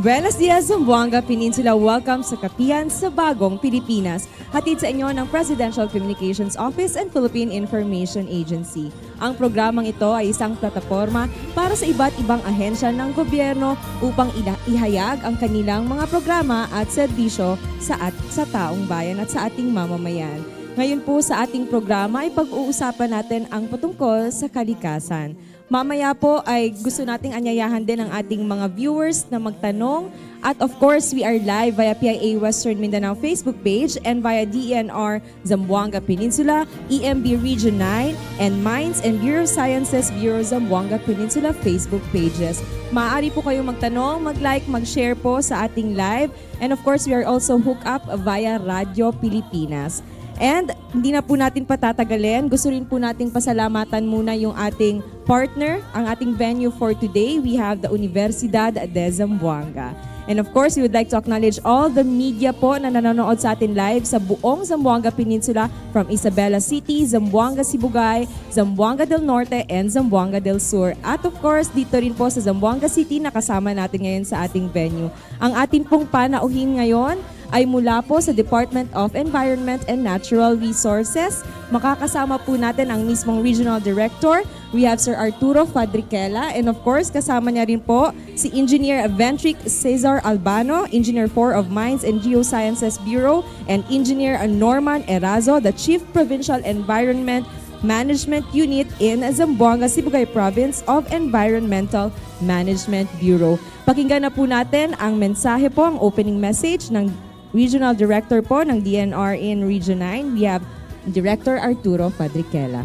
Buenos dias, Zamboanga Peninsula. Welcome sa Kapihan sa Bagong Pilipinas. Hatid sa inyo ng Presidential Communications Office and Philippine Information Agency. Ang programang ito ay isang plataforma para sa iba't ibang ahensya ng gobyerno upang ihayag ang kanilang mga programa at serbisyo sa taong bayan at sa ating mamamayan. Ngayon po sa ating programa ay pag-uusapan natin ang patungkol sa kalikasan. Mamaya po ay gusto nating anyayahan din ang ating mga viewers na magtanong. At of course, we are live via PIA Western Mindanao Facebook page and via DENR Zamboanga Peninsula, EMB Region 9, and Mines and Bureau of Sciences Bureau Zamboanga Peninsula Facebook pages. Maaari po kayong magtanong, mag-like, mag-share po sa ating live. And of course, we are also hooked up via Radio Pilipinas. And hindi na po natin patatagalin. Gusto rin po nating pasalamatan muna yung ating partner, ang ating venue for today. We have the Universidad de Zamboanga. And of course, we would like to acknowledge all the media po na nanonood sa atin live sa buong Zamboanga Peninsula from Isabela City, Zamboanga Sibugay, Zamboanga del Norte, and Zamboanga del Sur. At of course, dito rin po sa Zamboanga City na kasama natin ngayon sa ating venue. Ang ating pong panauhin ngayon ay mula po sa Department of Environment and Natural Resources. Makakasama po natin ang mismong Regional Director. We have Sir Arturo Fadriquela, and of course kasama niya rin po si Engineer Ventric Cesar Albano, Engineer 4 of Mines and Geosciences Bureau, and Engineer Norman Erazo, the Chief Provincial Environment Management Unit in Zamboanga, Sibugay Province of Environmental Management Bureau. Pakinggan na po natin ang mensahe po, ang opening message ng Regional Director po ng DNR in Region 9. We have Director Arturo Fadriquela.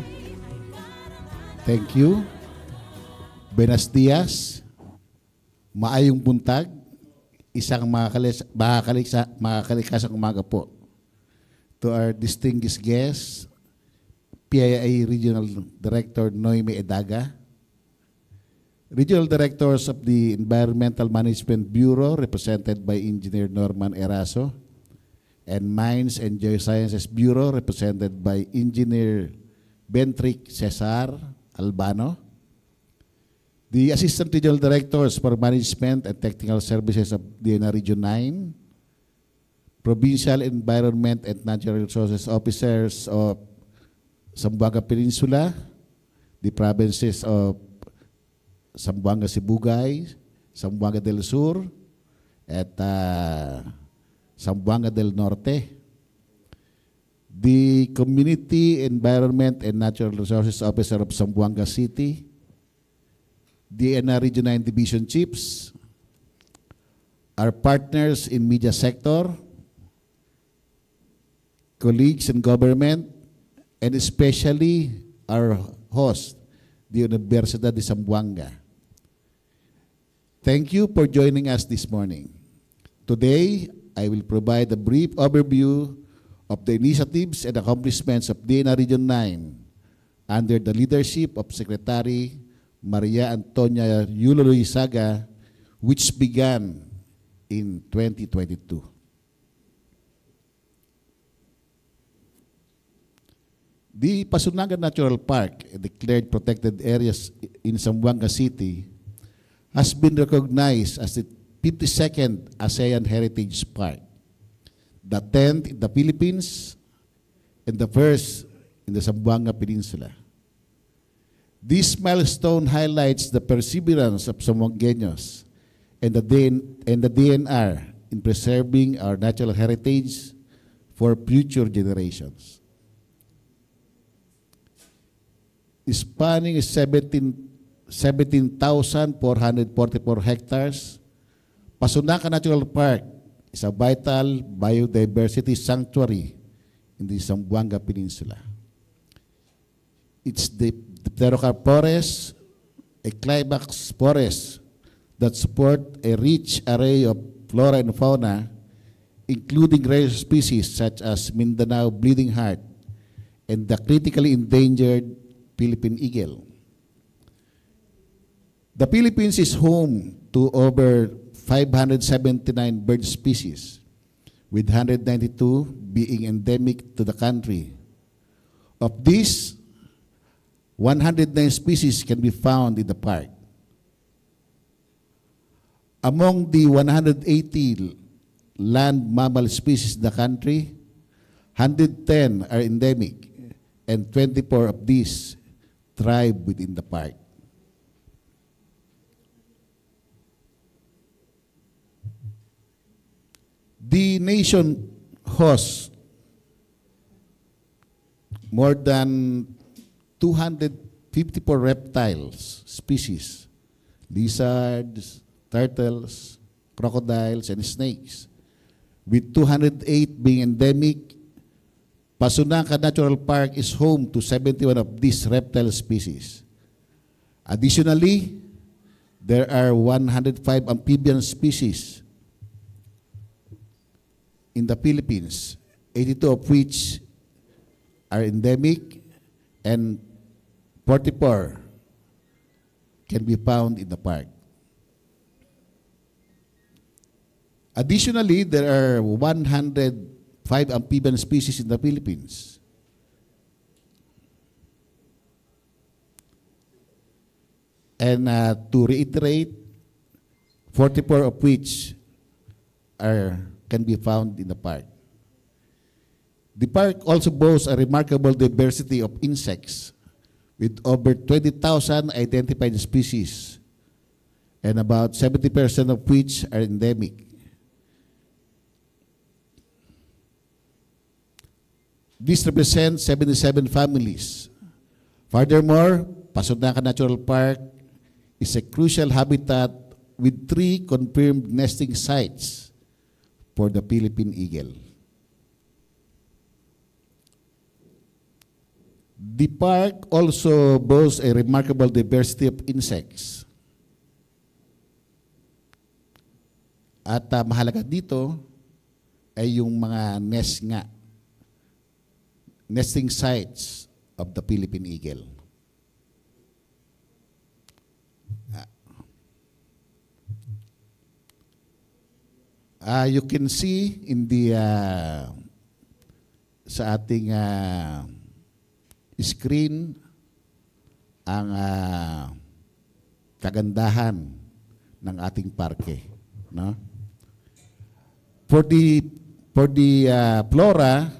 Thank you. Buenos dias. Maayong buntag. Isang makakalikasang umaga po. To our distinguished guests, PIA Regional Director Noemi Edaga, Regional Directors of the Environmental Management Bureau, represented by Engineer Norman Erazo, and Mines and Geosciences Bureau, represented by Engineer Ventric Cesar Albano, the Assistant Regional Directors for Management and Technical Services of DNR Region 9, Provincial Environment and Natural Resources Officers of Zamboanga Peninsula, the provinces of Zamboanga Sibugay, Zamboanga del Sur, at Zamboanga del Norte. The Community Environment and Natural Resources Officer of Zamboanga City, DNR Region 9 Division Chiefs, our partners in media sector, colleagues in government, and especially our host, the Universidad de Zamboanga. Thank you for joining us this morning. Today, I will provide a brief overview of the initiatives and accomplishments of DNR Region 9 under the leadership of Secretary Maria Antonia Yulo Luisaga, which began in 2022. The Pasunangan Natural Park, a declared protected areas in Zamboanga City, has been recognized as the 52nd ASEAN Heritage Park, the 10th in the Philippines, and the first in the Zamboanga Peninsula. This milestone highlights the perseverance of Zamboangueños and the DNR in preserving our natural heritage for future generations. Spanning 17,444 hectares, Pasunangan Natural Park is a vital biodiversity sanctuary in the Zamboanga Peninsula. It's the Pterocarp forest, a climax forest that support a rich array of flora and fauna, including rare species such as Mindanao bleeding heart and the critically endangered Philippine eagle. The Philippines is home to over 579 bird species, with 192 being endemic to the country. Of these, 109 species can be found in the park. Among the 180 land mammal species in the country, 110 are endemic, and 24 of these thrive within the park. The nation hosts more than 254 reptiles species, lizards, turtles, crocodiles, and snakes, with 208 being endemic. Pasunangka Natural Park is home to 71 of these reptile species. Additionally, there are 105 amphibian species in the Philippines, 82 of which are endemic and 44 can be found in the park. Additionally, there are 105 amphibian species in the Philippines. And to reiterate, 44 of which can be found in the park. The park also boasts a remarkable diversity of insects, with over 20,000 identified species, and about 70% of which are endemic. This represents 77 families. Furthermore, Pasunangka Natural Park is a crucial habitat with 3 confirmed nesting sites for the Philippine eagle. The park also boasts a remarkable diversity of insects. At mahalaga dito ay yung mga nesting sites of the Philippine eagle. You can see in the sa ating screen ang kagandahan ng ating parke, no? For the flora,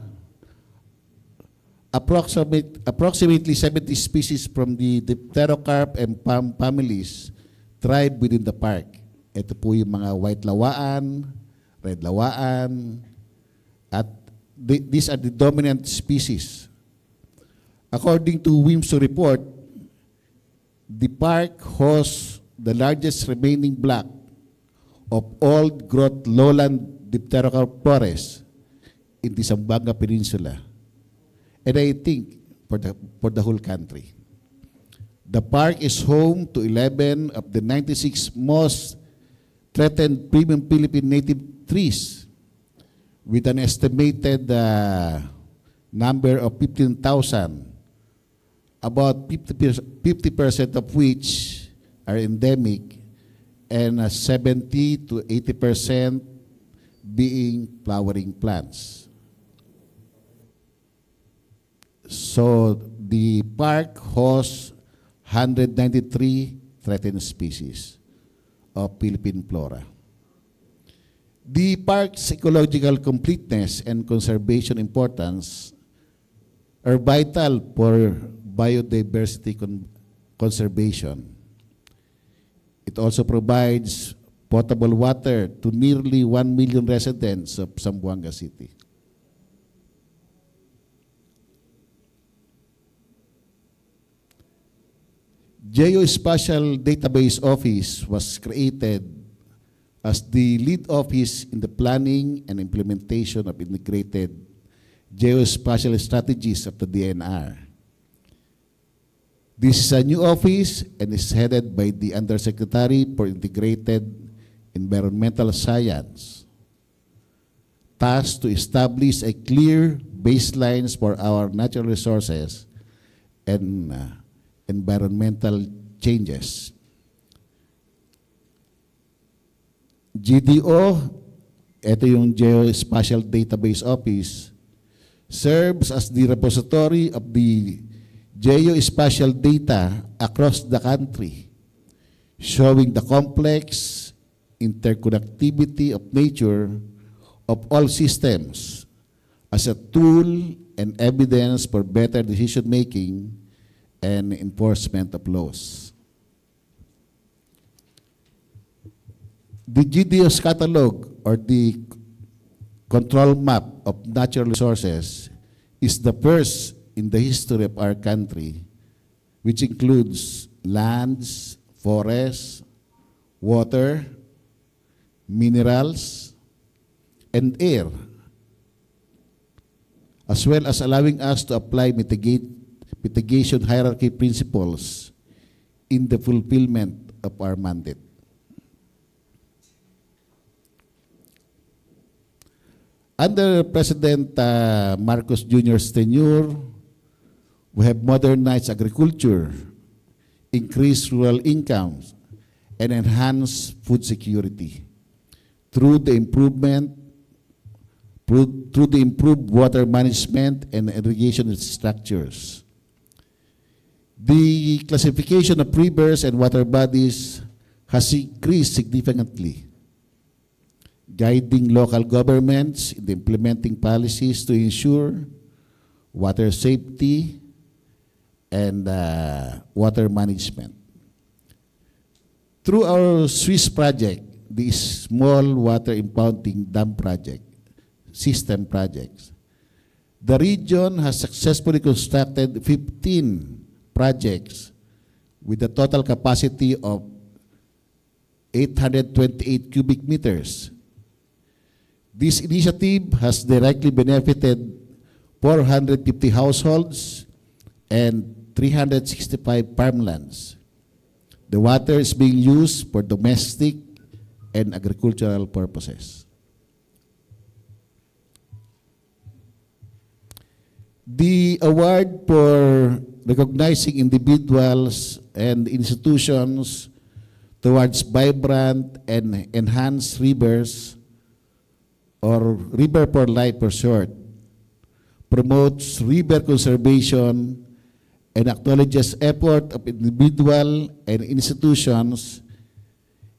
approximately 70 species from the Dipterocarp and palm families thrive within the park. Ito po yung mga white lawaan, red lawaan, at these are the dominant species. According to WIMSO report, the park hosts the largest remaining block of old-growth lowland Dipterocarp forests in the Zamboanga Peninsula, and I think for the whole country. The park is home to 11 of the 96 most threatened premium Philippine native trees, with an estimated number of 15,000, about 50% of which are endemic, and 70 to 80% being flowering plants. So the park hosts 193 threatened species of Philippine flora. The park's ecological completeness and conservation importance are vital for biodiversity conservation. It also provides potable water to nearly 1 million residents of Zamboanga City. Geospatial Database Office was created as the lead office in the planning and implementation of integrated geospatial strategies of the DNR. This is a new office and is headed by the Undersecretary for Integrated Environmental Science, tasked to establish a clear baselines for our natural resources and environmental changes. GDO, ito yung Geospatial Database Office, serves as the repository of the geospatial data across the country, showing the complex interconnectivity of nature of all systems as a tool and evidence for better decision-making and enforcement of laws. The GDO's catalog, or the control map of natural resources, is the first in the history of our country, which includes lands, forests, water, minerals, and air, as well as allowing us to apply mitigation hierarchy principles in the fulfillment of our mandate. Under President Marcos Jr.'s tenure, we have modernized agriculture, increased rural incomes, and enhanced food security through the improved water management and irrigation structures. The classification of rivers and water bodies has increased significantly, guiding local governments in implementing policies to ensure water safety and water management. Through our Swiss project, the Small Water Impounding Dam Project, system projects, the region has successfully constructed 15 projects with a total capacity of 828 cubic meters. This initiative has directly benefited 450 households and 365 farmlands. The water is being used for domestic and agricultural purposes. The award for recognizing individuals and institutions towards vibrant and enhanced rivers, or River for Life for short, promotes river conservation and acknowledges effort of individual and institutions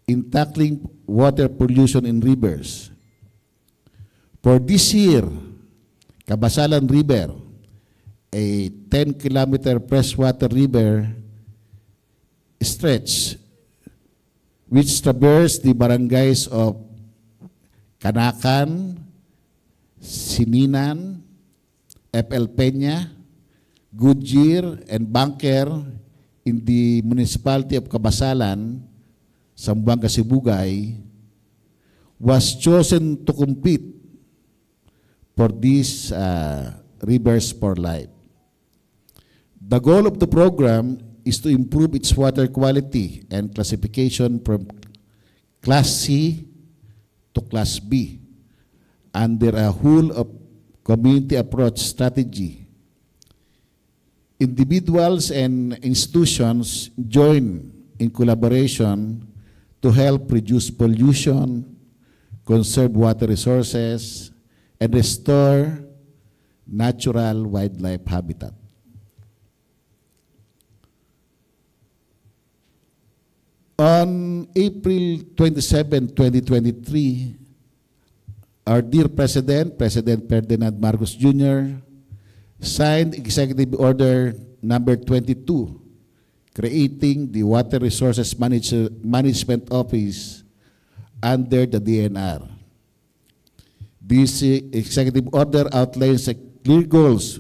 in tackling water pollution in rivers. For this year, Cabasalan River, a 10-kilometer freshwater river stretch which traversed the barangays of Canacan, Sininan, FL Peña, Goodyear, and Banker in the municipality of Cabasalan, Zamboanga, Sibugay, was chosen to compete for these Rivers for Life. The goal of the program is to improve its water quality and classification from Class C to Class B under a whole of community approach strategy. Individuals and institutions join in collaboration to help reduce pollution, conserve water resources, and restore natural wildlife habitat. On April 27, 2023, our dear President, President Ferdinand Marcos Jr., signed Executive Order number 22, creating the Water Resources Management Office under the DNR. This executive order outlines clear goals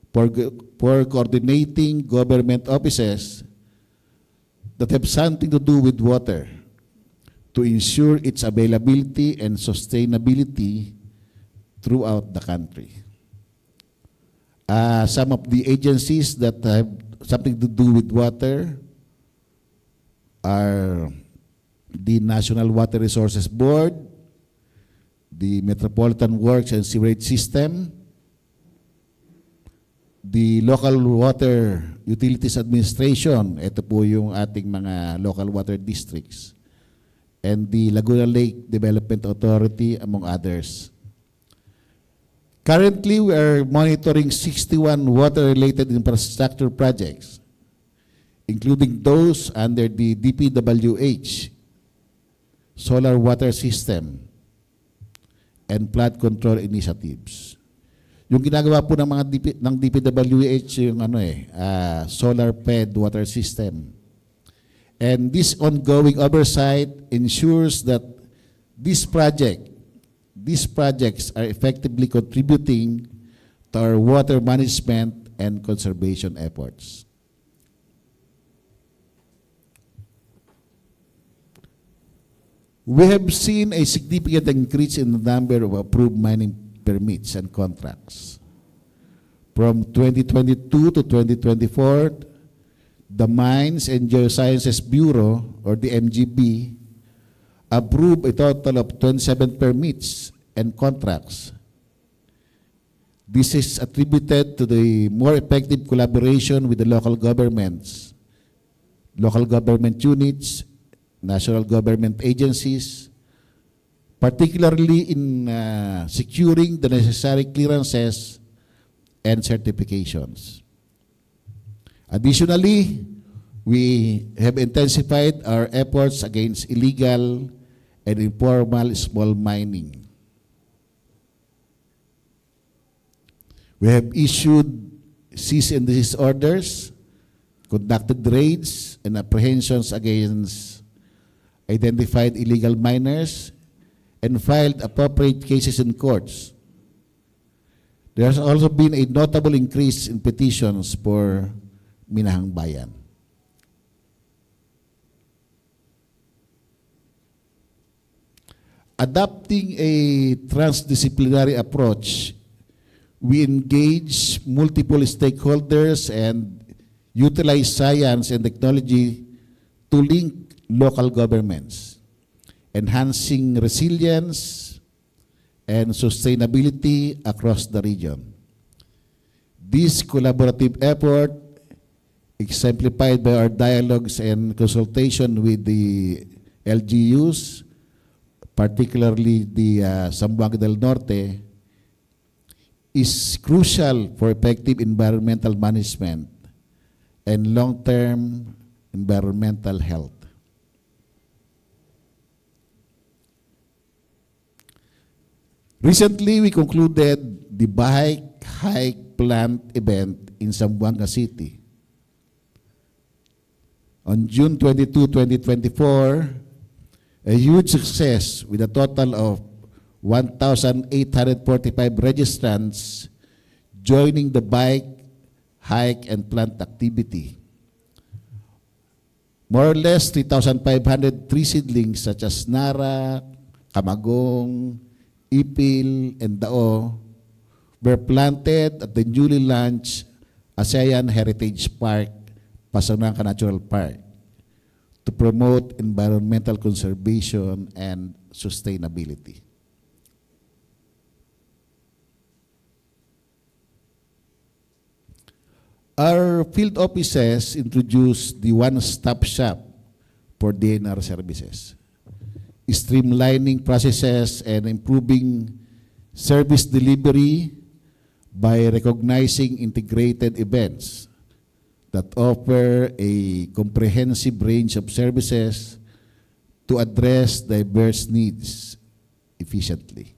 for coordinating government offices that have something to do with water to ensure its availability and sustainability throughout the country. Some of the agencies that have something to do with water are the National Water Resources Board, the Metropolitan Works and Sewerage System, the Local Water Utilities Administration, ito po yung ating mga local water districts, and the Laguna Lake Development Authority, among others. Currently, we are monitoring 61 water-related infrastructure projects, including those under the DPWH, solar water system, and flood control initiatives. Yung ginagawa po ng mga ng DPWH yung solar fed water system. And this ongoing oversight ensures that these projects are effectively contributing to our water management and conservation efforts. We have seen a significant increase in the number of approved mining permits and contracts. From 2022 to 2024, the Mines and Geosciences Bureau, or the MGB, approved a total of 27 permits and contracts. This is attributed to the more effective collaboration with the local governments, local government units, national government agencies, particularly in securing the necessary clearances and certifications. Additionally, we have intensified our efforts against illegal and informal small mining. We have issued cease and desist orders, conducted raids and apprehensions against identified illegal miners, and filed appropriate cases in courts. There has also been a notable increase in petitions for Minahang Bayan. Adopting a transdisciplinary approach, we engage multiple stakeholders and utilize science and technology to link local governments, enhancing resilience and sustainability across the region. This collaborative effort, exemplified by our dialogues and consultation with the LGUs, particularly the Zamboanga del Norte, is crucial for effective environmental management and long-term environmental health. Recently, we concluded the Bike Hike Plant event in Zamboanga City. On June 22, 2024, a huge success with a total of 1,845 registrants joining the bike, hike, and plant activity. More or less 3,500 tree seedlings such as Nara, Camagong, Ipil, and Dao were planted at the newly launched ASEAN Heritage Park, Pasananca Natural Park, to promote environmental conservation and sustainability. Our field offices introduced the one-stop shop for DNR services, streamlining processes and improving service delivery by recognizing integrated events that offer a comprehensive range of services to address diverse needs efficiently.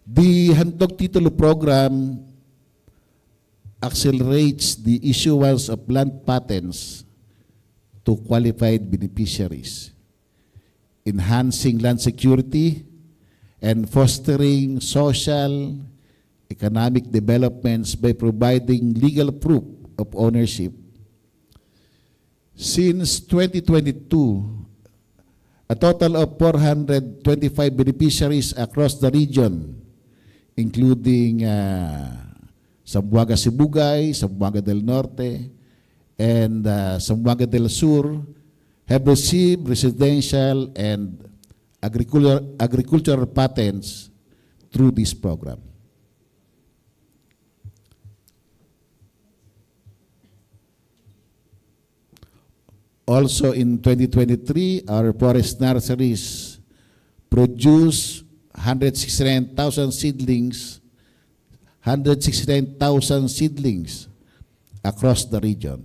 The Handog Titulo program accelerates the issuance of land patents to qualified beneficiaries, enhancing land security and fostering social, economic developments by providing legal proof of ownership. Since 2022, a total of 425 beneficiaries across the region, including Zamboanga Sibugay, Zamboanga del Norte, and Zamboanga del Sur, have received residential and agricultural patents through this program. Also in 2023, our forest nurseries produced 169,000 seedlings across the region.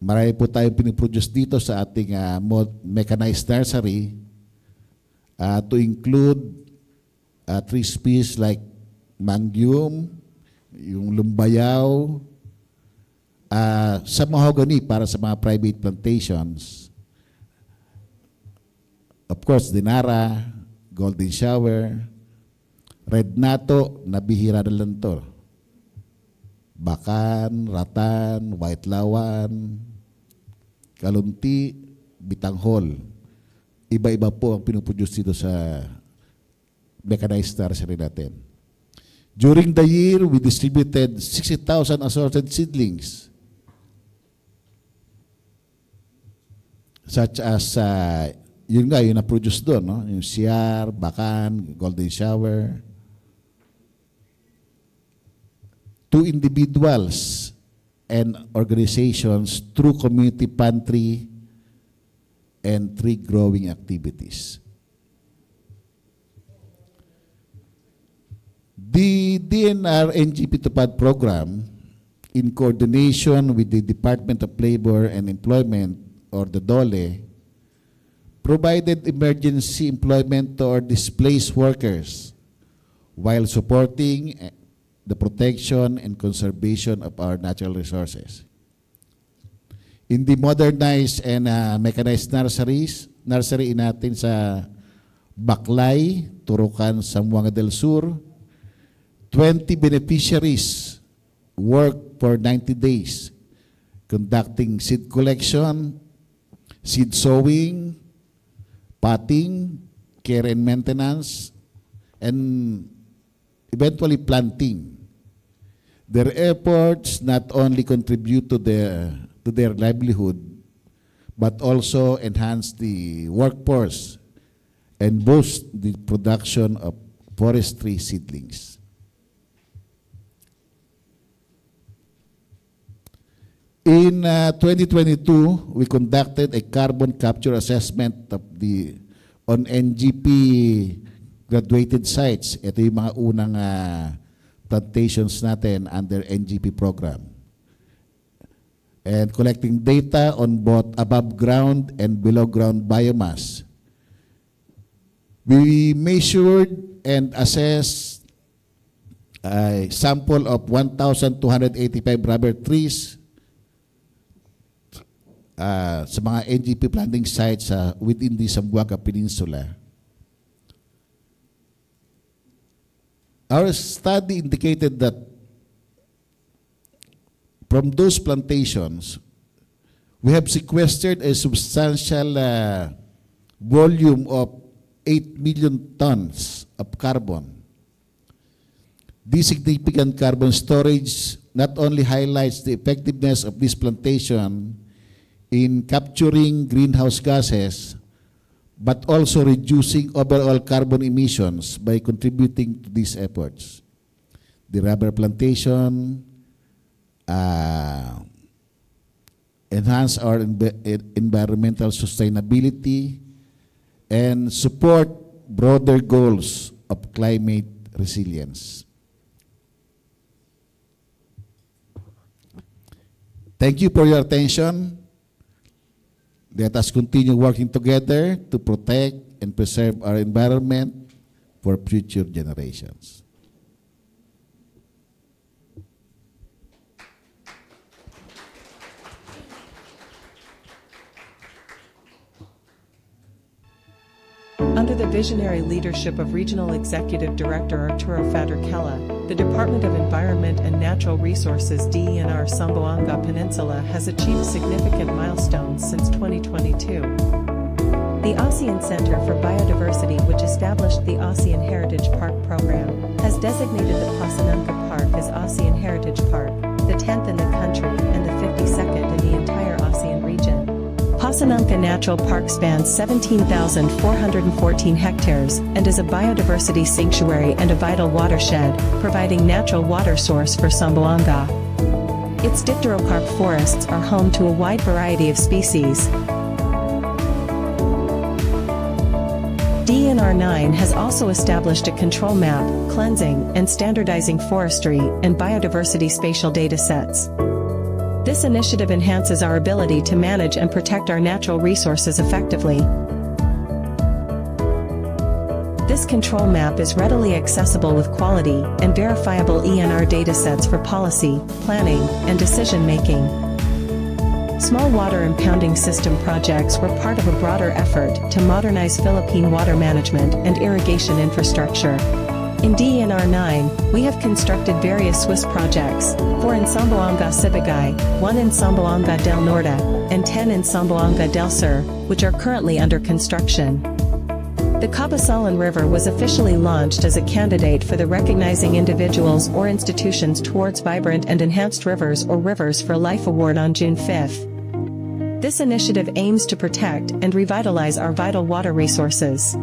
Marami po tayo piniproduce dito sa ating mechanized nursery to include tree species like mangyum, yung lumbayaw, sa mahogany para sa mga private plantations. Of course, dinara, golden shower, red nato, nabihira na lang to. Bakan, ratan, white lawan, kalunti, bitanghol. Iba-iba po ang pinuproduce dito sa mechanized nursery natin. During the year, we distributed 60,000 assorted seedlings, such as yun nga, yung na-produce doon, no? Yung siyar, bakan, golden shower. To individuals and organizations through community pantry and tree growing activities. The DNR NGP Tupad program, in coordination with the Department of Labor and Employment, or the DOLE, provided emergency employment to our displaced workers while supporting the protection and conservation of our natural resources. In the modernized and mechanized nursery natin sa Baclay, Turukan, Zamboanga del Sur, 20 beneficiaries work for 90 days, conducting seed collection, seed sowing, potting, care and maintenance, and eventually planting. Their efforts not only contribute to their livelihood, but also enhance the workforce and boost the production of forestry seedlings. In 2022, we conducted a carbon capture assessment on NGP graduated sites. Ito yung mga unang plantations natin under NGP program. And collecting data on both above ground and below ground biomass. We measured and assessed a sample of 1,285 rubber trees sa mga NGP planting sites within the Zamboanga Peninsula. Our study indicated that from those plantations, we have sequestered a substantial volume of 8 million tons of carbon. This significant carbon storage not only highlights the effectiveness of this plantation in capturing greenhouse gases, but also reducing overall carbon emissions by contributing to these efforts. The rubber plantation enhance our environmental sustainability and support broader goals of climate resilience. Thank you for your attention. Let us continue working together to protect and preserve our environment for future generations. Under the visionary leadership of Regional Executive Director Arturo Fadrikella, the Department of Environment and Natural Resources DENR Zamboanga Peninsula has achieved significant milestones since 2022. The ASEAN Center for Biodiversity, which established the ASEAN Heritage Park program, has designated the Pasanangka Park as ASEAN Heritage Park, the 10th in the country and the 52nd in the entire ASEAN region. Pasanangka Natural Park spans 17,414 hectares and is a biodiversity sanctuary and a vital watershed, providing natural water source for Zamboanga. Its dipterocarp forests are home to a wide variety of species. DNR 9 has also established a control map, cleansing and standardizing forestry and biodiversity spatial data sets. This initiative enhances our ability to manage and protect our natural resources effectively. This control map is readily accessible with quality and verifiable ENR datasets for policy, planning, and decision-making. Small water impounding system projects were part of a broader effort to modernize Philippine water management and irrigation infrastructure. In DENR 9, we have constructed various Swiss projects, 4 in Zamboanga Sibagay, 1 in Zamboanga del Norte, and 10 in Zamboanga del Sur, which are currently under construction. The Cabasalan River was officially launched as a candidate for the Recognizing Individuals or Institutions Towards Vibrant and Enhanced Rivers or Rivers for Life Award on June 5. This initiative aims to protect and revitalize our vital water resources.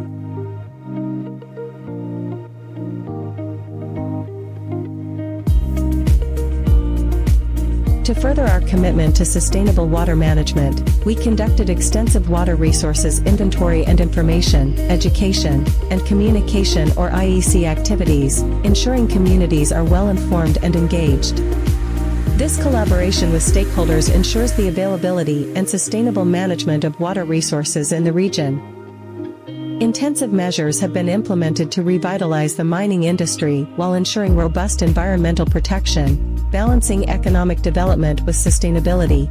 To further our commitment to sustainable water management, we conducted extensive water resources inventory and information, education, and communication or IEC activities, ensuring communities are well informed and engaged. This collaboration with stakeholders ensures the availability and sustainable management of water resources in the region. Intensive measures have been implemented to revitalize the mining industry while ensuring robust environmental protection, balancing economic development with sustainability.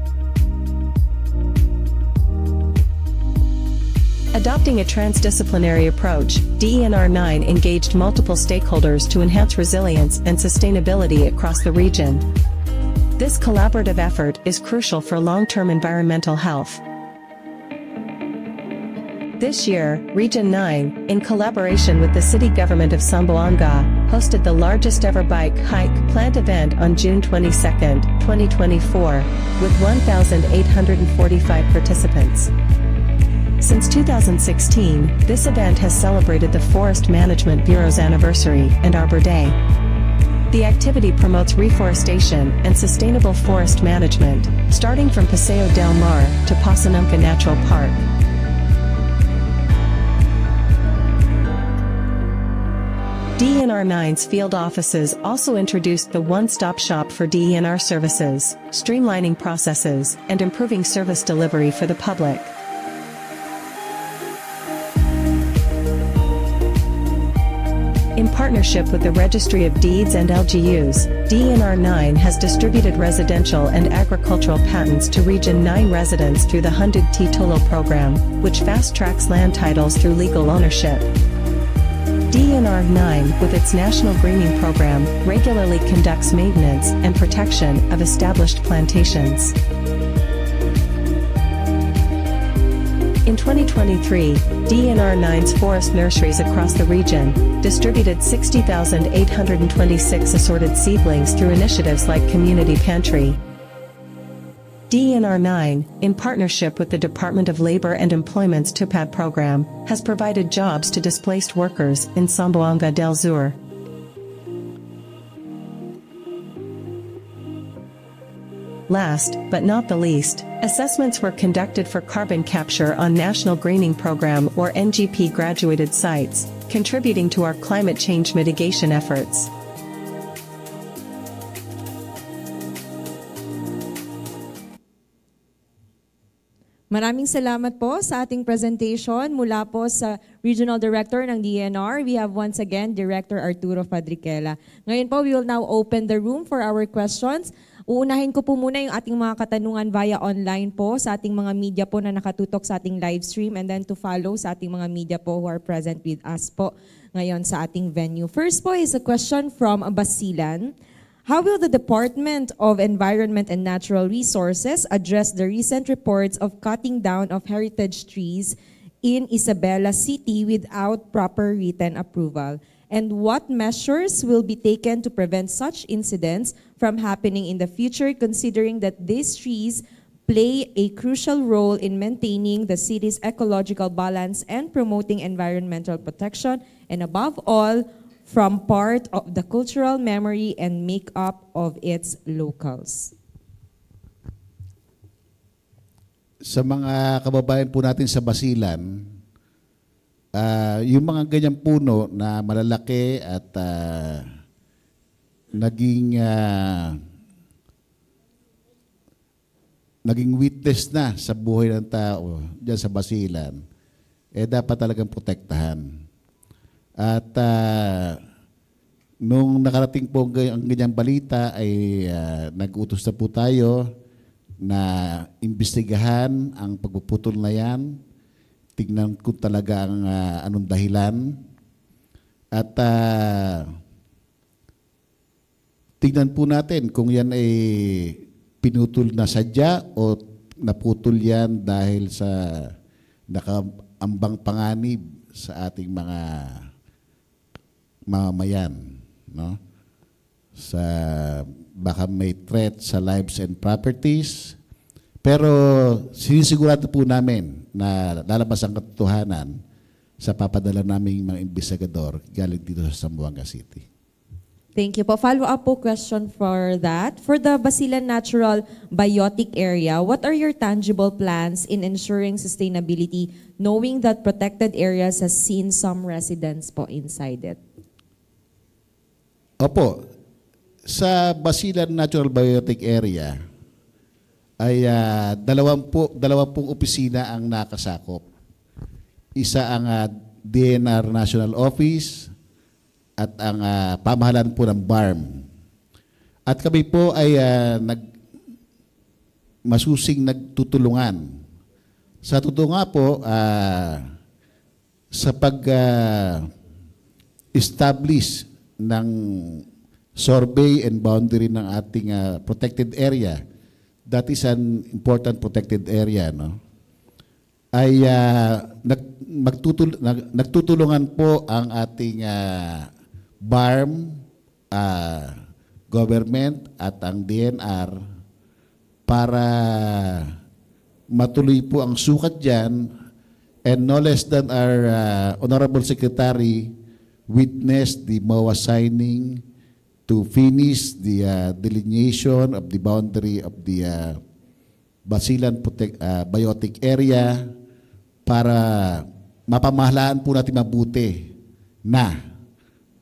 Adopting a transdisciplinary approach, DENR 9 engaged multiple stakeholders to enhance resilience and sustainability across the region. This collaborative effort is crucial for long-term environmental health. This year, Region 9, in collaboration with the city government of Zamboanga, hosted the largest ever bike hike plant event on June 22, 2024, with 1,845 participants. Since 2016, this event has celebrated the Forest Management Bureau's anniversary and Arbor Day. The activity promotes reforestation and sustainable forest management, starting from Paseo del Mar to Pasanunca Natural Park. DENR 9's field offices also introduced the one-stop shop for DENR services, streamlining processes, and improving service delivery for the public. In partnership with the Registry of Deeds and LGUs, DENR 9 has distributed residential and agricultural patents to Region 9 residents through the Hundred Titulo program, which fast-tracks land titles through legal ownership. DENR 9, with its national greening program, regularly conducts maintenance and protection of established plantations. In 2023, DENR 9's forest nurseries across the region distributed 60,826 assorted seedlings through initiatives like Community Pantry. DENR 9, in partnership with the Department of Labor and Employment's TUPAD program, has provided jobs to displaced workers in Zamboanga del Sur. Last, but not the least, assessments were conducted for carbon capture on National Greening Program or NGP graduated sites, contributing to our climate change mitigation efforts. Maraming salamat po sa ating presentation mula po sa Regional Director ng DENR. We have once again Director Arturo Fadriquela. Ngayon po, we will now open the room for our questions. Uunahin ko po muna yung ating mga katanungan via online po sa ating mga media po na nakatutok sa ating live stream, and then to follow sa ating mga media po who are present with us po ngayon sa ating venue. First po is a question from Basilan. How will the Department of Environment and Natural Resources address the recent reports of cutting down of heritage trees in Isabela City without proper written approval? And what measures will be taken to prevent such incidents from happening in the future, considering that these trees play a crucial role in maintaining the city's ecological balance and promoting environmental protection, and above all, from part of the cultural memory and makeup of its locals? Sa mga kababayan po natin sa Basilan, yung mga ganyang puno na malalaki at naging naging witness na sa buhay ng tao diyan sa Basilan, dapat talagang protektahan. At nung nakarating po ang ganyang balita ay nag-utos na po tayo na imbestigahan ang pagpuputol na yan, tignan kung talaga ang anong dahilan, at tignan po natin kung yan ay pinutol na sadya o naputol yan dahil sa nakaambang panganib sa ating mga mamamayan, no? Sa baka may threat sa lives and properties, pero sinisigurado po namin na lalabas ang katotohanan sa papadala naming mga investigador galing dito sa Zamboanga City. Thank you po. Follow-up po question for that. For the Basilan Natural Biotic Area, what are your tangible plans in ensuring sustainability, knowing that protected areas has seen some residents po inside it? Opo, sa Basilan Natural Biotic Area ay dalawampung opisina ang nakasakop. Isa ang DNR National Office at ang pamahalaan po ng BARM. At kami po ay masusing nagtutulungan. Sa totoo nga po, sa pag-establish ng survey and boundary ng ating protected area, that is an important protected area, no? Ay nagtutulungan po ang ating BARM, government at ang DNR para matuloy po ang sukat dyan, and no less than our Honorable Secretary witnessed the MOA signing to finish the delineation of the boundary of the Basilan Biotic Area para mapamahalaan po natin mabuti na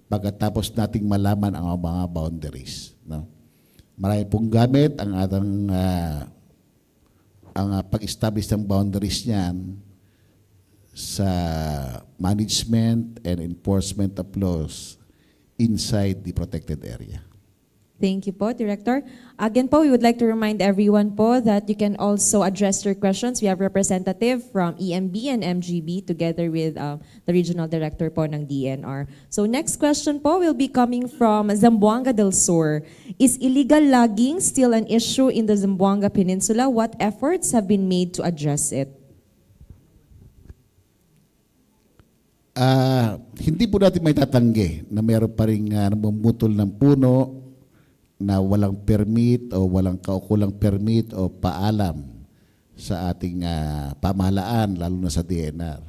pagkatapos nating malaman ang mga boundaries, no? Marami pong gamit ang ating pag-establish ng boundaries niyan sa management and enforcement of laws inside the protected area. Thank you po, Director. Again po, we would like to remind everyone po that you can also address your questions. We have representative from EMB and MGB together with the Regional Director po ng DNR. So next question po will be coming from Zamboanga del Sur. Is illegal logging still an issue in the Zamboanga Peninsula? What efforts have been made to address it? Hindi po natin may tatanggi na mayroon pa rin namumutol ng puno na walang permit o walang kaukulang permit o paalam sa ating pamahalaan, lalo na sa DNR.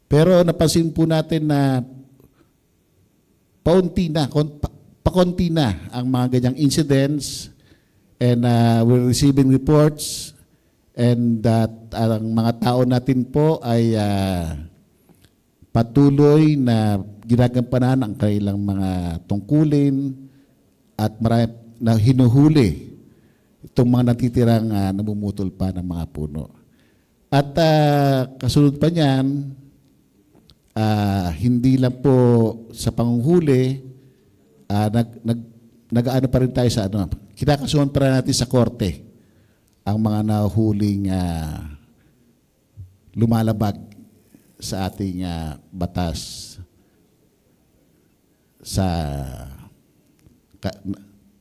Pero napansin po natin na pakunti na ang mga ganyang incidents, and we're receiving reports, and that ang mga tao natin po ay patuloy na ginagampanan ang kanilang mga tungkulin at marami na hinuhuli itong mga natitirang namumutol pa ng mga puno. At kasunod pa niyan, hindi lang po sa panguhuli, nag-ano pa rin tayo sa kinakasuhan pa rin natin sa korte ang mga nahuling lumalabag sa ating batas sa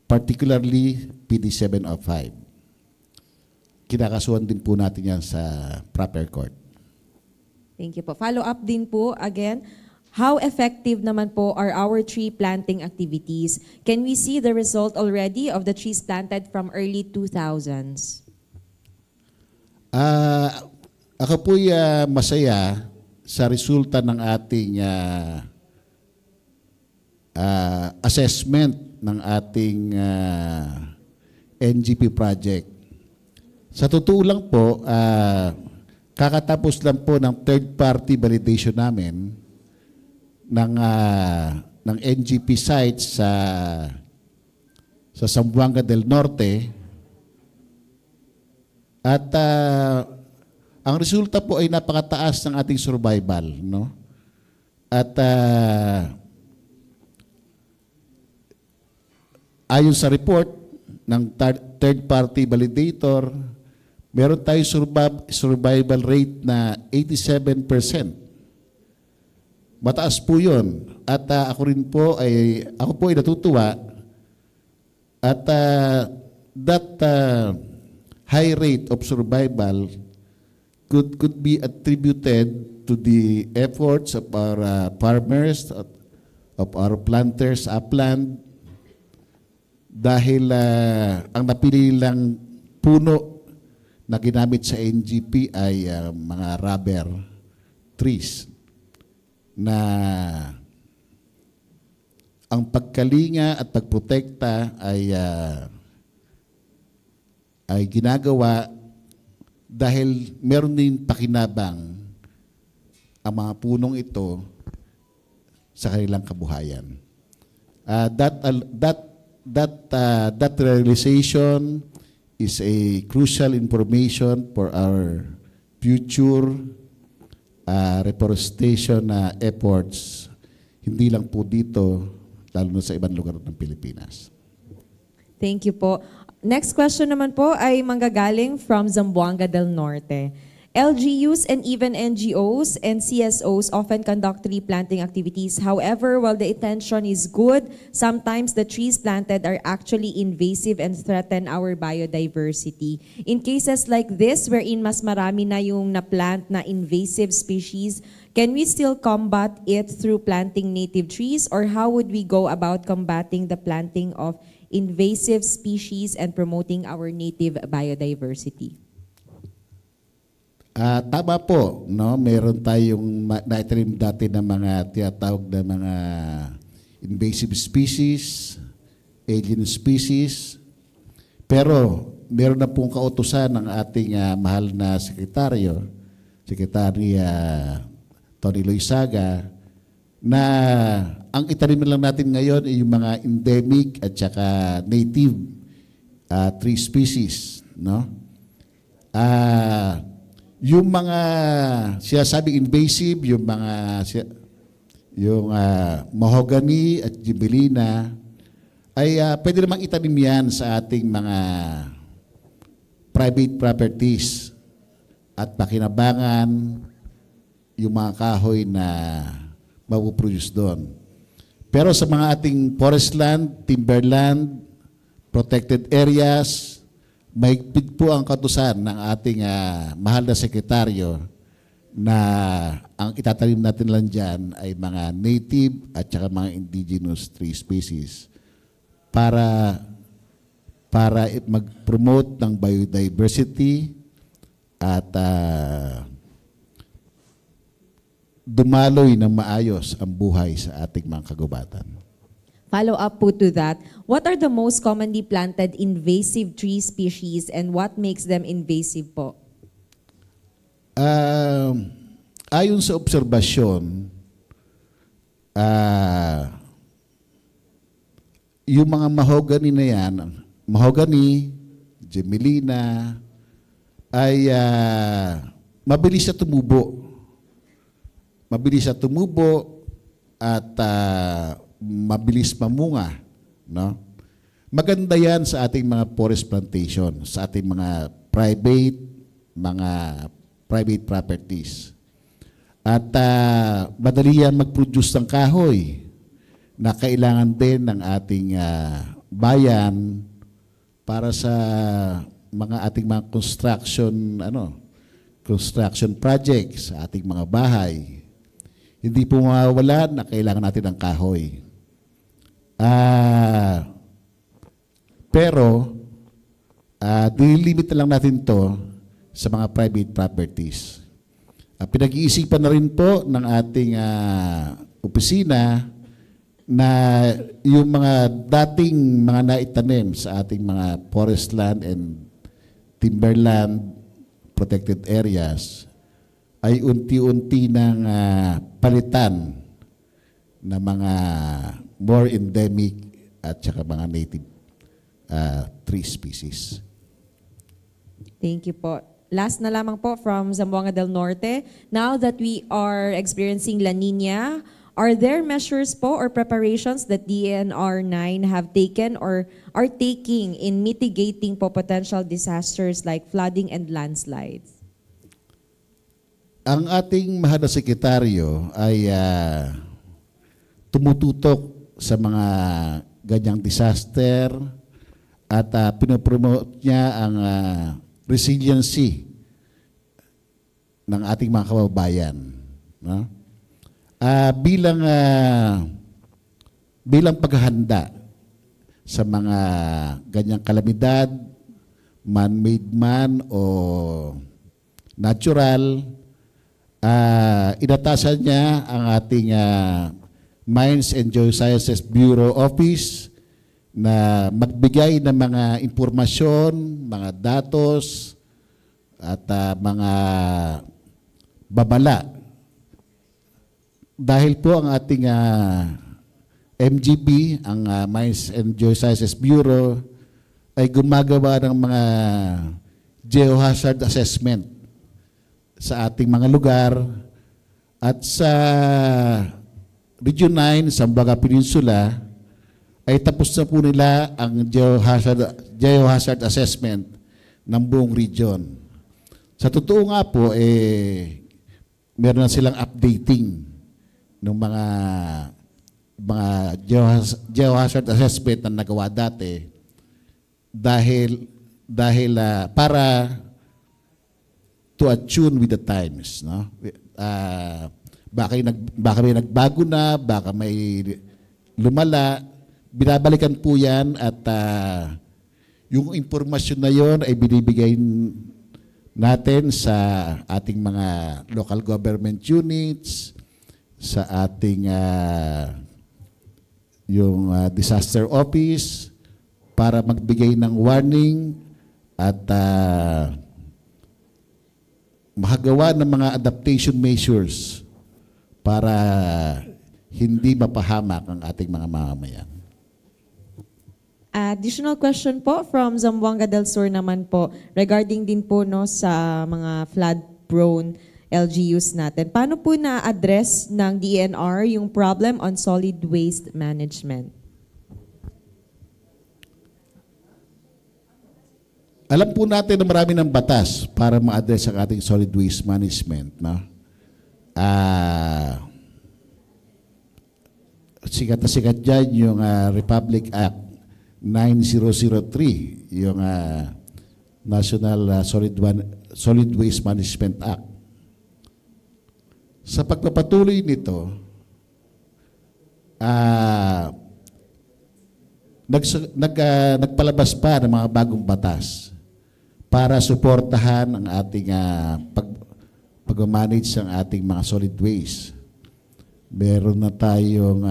particularly PD 705. Kinakasuhan din po natin yan sa proper court. Thank you po. Follow up din po again. How effective naman po are our tree planting activities? Can we see the result already of the trees planted from early 2000s? Ako po'y masaya sa resulta ng ating assessment ng ating NGP project. Sa totoo lang po, kakatapos lang po ng third-party validation namin ng NGP sites sa Zamboanga del Norte, At ang resulta po ay napakataas ng ating survival, no? At ayon sa report ng third-party validator, meron tayong survival rate na 87%. Mataas po yun. At ako po ay natutuwa at that high rate of survival could be attributed to the efforts of our farmers, of our planters upland, dahil ang napili lang puno na ginamit sa NGP ay mga rubber trees na ang pagkalinga at pagprotekta ay ginagawa dahil meron din pakinabang ang mga punong ito sa kanilang kabuhayan. That realization is a crucial information for our future reforestation efforts, hindi lang po dito, lalo na sa ibang lugar ng Pilipinas. Thank you po. Next question naman po ay manggagaling from Zamboanga del Norte. LGUs and even NGOs and CSOs often conduct tree planting activities. However, while the intention is good, sometimes the trees planted are actually invasive and threaten our biodiversity. In cases like this, wherein mas marami na yung na-plant na invasive species, can we still combat it through planting native trees, or how would we go about combating the planting of invasive species and promoting our native biodiversity? Tama po, no? Meron tayong na-trim dati ng mga tinatawag na mga invasive species, alien species. Pero meron na pong kautusan ng ating mahal na sekretaryo, Secretary Tony Loizaga, na ang itanim lang natin ngayon ay yung mga endemic at saka native tree species, no? Yung mga sinasabing invasive, yung mahogany at gibellina, ay pwede namang itanim yan sa ating mga private properties at pakinabangan yung mga kahoy na mapuproduce doon. Pero sa mga ating forest land, timberland, protected areas, mahigpit po ang kautusan ng ating mahal na sekretaryo na ang itatanim natin lang dyan ay mga native at saka mga indigenous tree species para mag-promote ng biodiversity at dumaloy ng maayos ang buhay sa ating mga kagubatan. Follow up po to that, what are the most commonly planted invasive tree species and what makes them invasive po? Ayon sa obserbasyon, yung mga mahogany na yan, mahogany, gibellina, ay mabilis na tumubo. Mabilis na tumubo at mabilis mamunga, no? Maganda yan sa ating mga forest plantation, sa ating mga private properties. At madali yan mag-produce ng kahoy na kailangan din ng ating bayan para sa ating mga construction projects sa ating mga bahay. Hindi po mawawala na kailangan natin ng kahoy. Pero dililimit na lang natin to sa mga private properties. Pinag-iisipan na rin po ng ating opisina na yung mga dating mga naitanim sa ating mga forest land and timberland protected areas ay unti-unti nang palitan na mga more endemic at saka mga native tree species. Thank you po. Last na lamang po from Zamboanga del Norte. Now that we are experiencing La Nina, are there measures po or preparations that DNR 9 have taken or are taking in mitigating po potential disasters like flooding and landslides? Ang ating mahal na sekretaryo ay tumututok sa mga ganyang disaster at pinopromote niya ang resiliency ng ating mga kababayan. No? Bilang paghahanda sa mga ganyang kalamidad, man-made man o natural, inatasan niya ang ating Mines and Geosciences Bureau Office na magbigay ng mga impormasyon, mga datos, at mga babala. Dahil po ang ating MGB, ang Mines and Geosciences Bureau, ay gumagawa ng mga geohazard assessment sa ating mga lugar at sa Region 9, Zamboanga Peninsula, ay tapos na po nila ang geohazard assessment ng buong region. Sa totoo nga po, meron na silang updating ng mga geohazard assessment na nagawa dati dahil para to attune with the times, no? Baka may nagbago na, baka may lumala, binabalikan po yan at yung impormasyon na yon ay binibigay natin sa ating mga local government units, sa ating yung disaster office para magbigay ng warning at mahagawa ng mga adaptation measures para hindi mapahamak ang ating mga mamamayan. Additional question po from Zamboanga del Sur naman po regarding din po no sa mga flood-prone LGUs natin. Paano po na-address ng DNR yung problem on solid waste management? Alam po natin na marami ng batas para ma-address ang ating solid waste management. No? Sikat na sikat dyan yung Republic Act 9003, yung National Solid Waste Management Act. Sa pagpapatuloy nito, nagpalabas pa ng mga bagong batas para suportahan ang ating pag-manage ng ating mga solid waste. Meron na tayong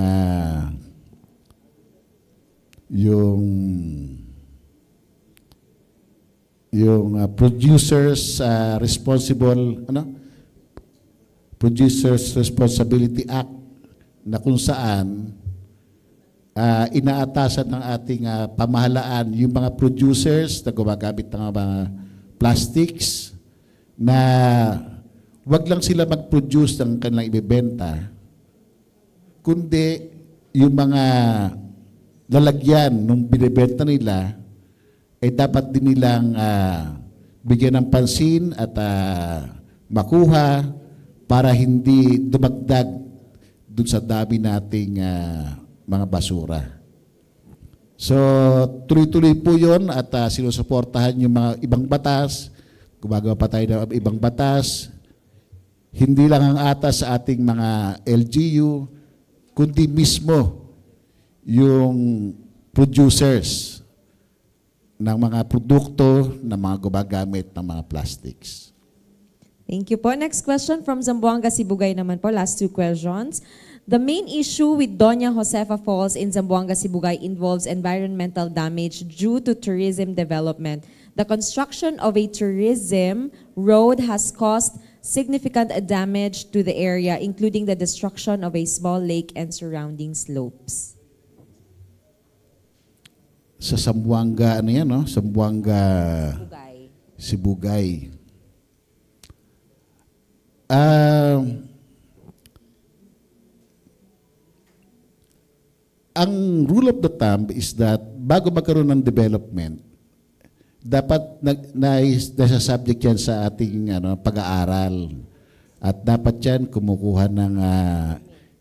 Producers Producers Responsibility Act na kung saan inaatasan ng ating pamahalaan yung mga producers na gumagamit ng mga plastics na wag lang sila mag-produce ng kanilang ibebenta, kundi yung mga lalagyan nung binibenta nila ay dapat din nilang bigyan ng pansin at makuha para hindi dumagdag dun sa dami nating mga basura. So, tuloy-tuloy po yun at sinusuportahan yung mga ibang batas. Gumagawa pa tayo ng ibang batas. Hindi lang ang atas sa ating mga LGU, kundi mismo yung producers ng mga produkto na mga gumagamit ng mga plastics. Thank you po. Next question from Zamboanga Sibugay naman po. Last two questions. The main issue with Doña Josefa Falls in Zamboanga Sibugay involves environmental damage due to tourism development. The construction of a tourism road has caused significant damage to the area, including the destruction of a small lake and surrounding slopes. Sa Zamboanga, ano yan, no? Zamboanga Sibugay. Ang rule of the thumb is that bago magkaroon ng development, dapat nasa subject yan sa ating pag-aaral. At dapat yan kumukuha ng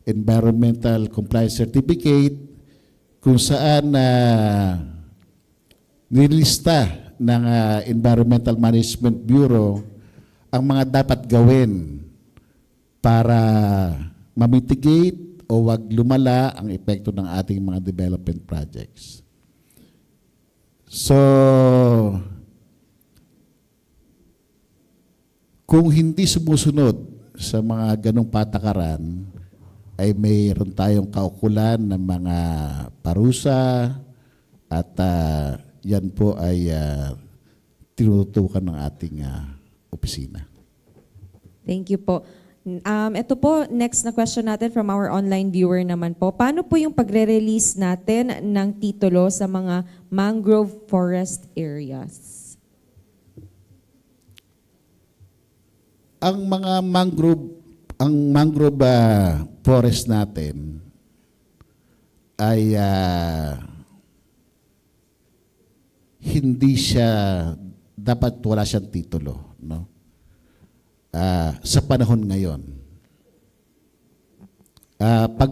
environmental compliance certificate kung saan nilista ng Environmental Management Bureau ang mga dapat gawin para mamitigate o wag lumala ang epekto ng ating mga development projects. So, kung hindi sumusunod sa mga ganong patakaran, ay mayroon tayong kaukulan ng mga parusa at yan po ay tinututukan ng ating opisina. Thank you po. Ito po, next na question natin from our online viewer naman po. Paano po yung pagre-release natin ng titulo sa mga mangrove forest areas? Ang mga mangrove forest natin ay hindi siya, dapat wala siyang titulo, no? Sa panahon ngayon. Pag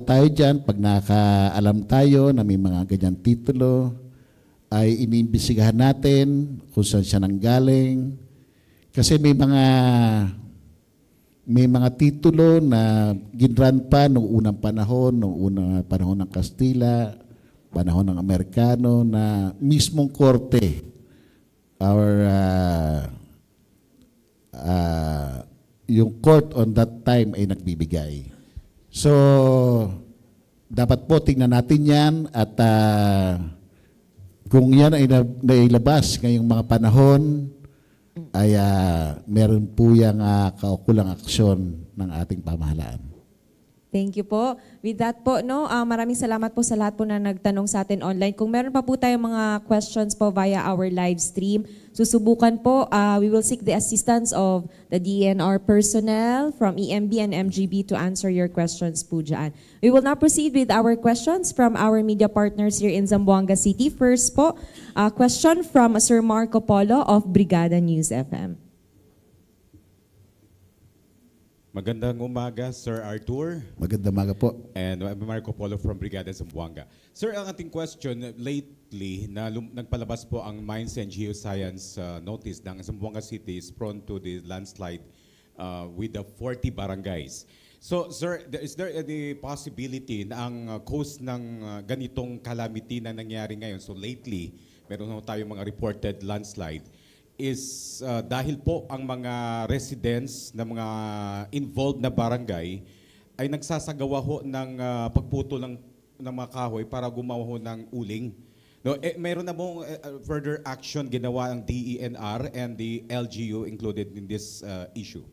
tayo dyan, pag nakaalam tayo na may mga ganyan titulo, ay iniimbestigahan natin kung saan siya nanggaling. Kasi may mga titulo na ginran pa noong unang panahon ng Kastila, panahon ng Amerikano, na mismong korte, yung court on that time ay nagbibigay. So, dapat po tingnan natin yan at kung yan ay nailabas ngayong mga panahon, ay meron po yung kaukulang aksyon ng ating pamahalaan. Thank you po. With that po, maraming salamat po sa lahat po na nagtanong sa atin online. Kung meron pa po tayong mga questions po via our live stream, susubukan po, we will seek the assistance of the DNR personnel from EMB and MGB to answer your questions po dyan. We will now proceed with our questions from our media partners here in Zamboanga City. First po, a question from Sir Marco Polo of Brigada News FM. Magandang umaga, Sir Arthur. Magandang umaga po. And I'm Marco Polo from Brigada Zamboanga. Sir, ang ating question, lately, nagpalabas po ang Mines and Geoscience notice ng Zamboanga City is prone to the landslide with the 40 barangays. So, sir, is there any possibility na ang cause ng ganitong calamity na nangyari ngayon, so lately, meron na tayong mga reported landslide, is dahil po ang mga residents na mga involved na barangay ay nagsasagawa ho ng pagputo ng mga kahoy para gumawa ho ng uling. No, meron na mong further action ginawa ang DENR and the LGU included in this issue?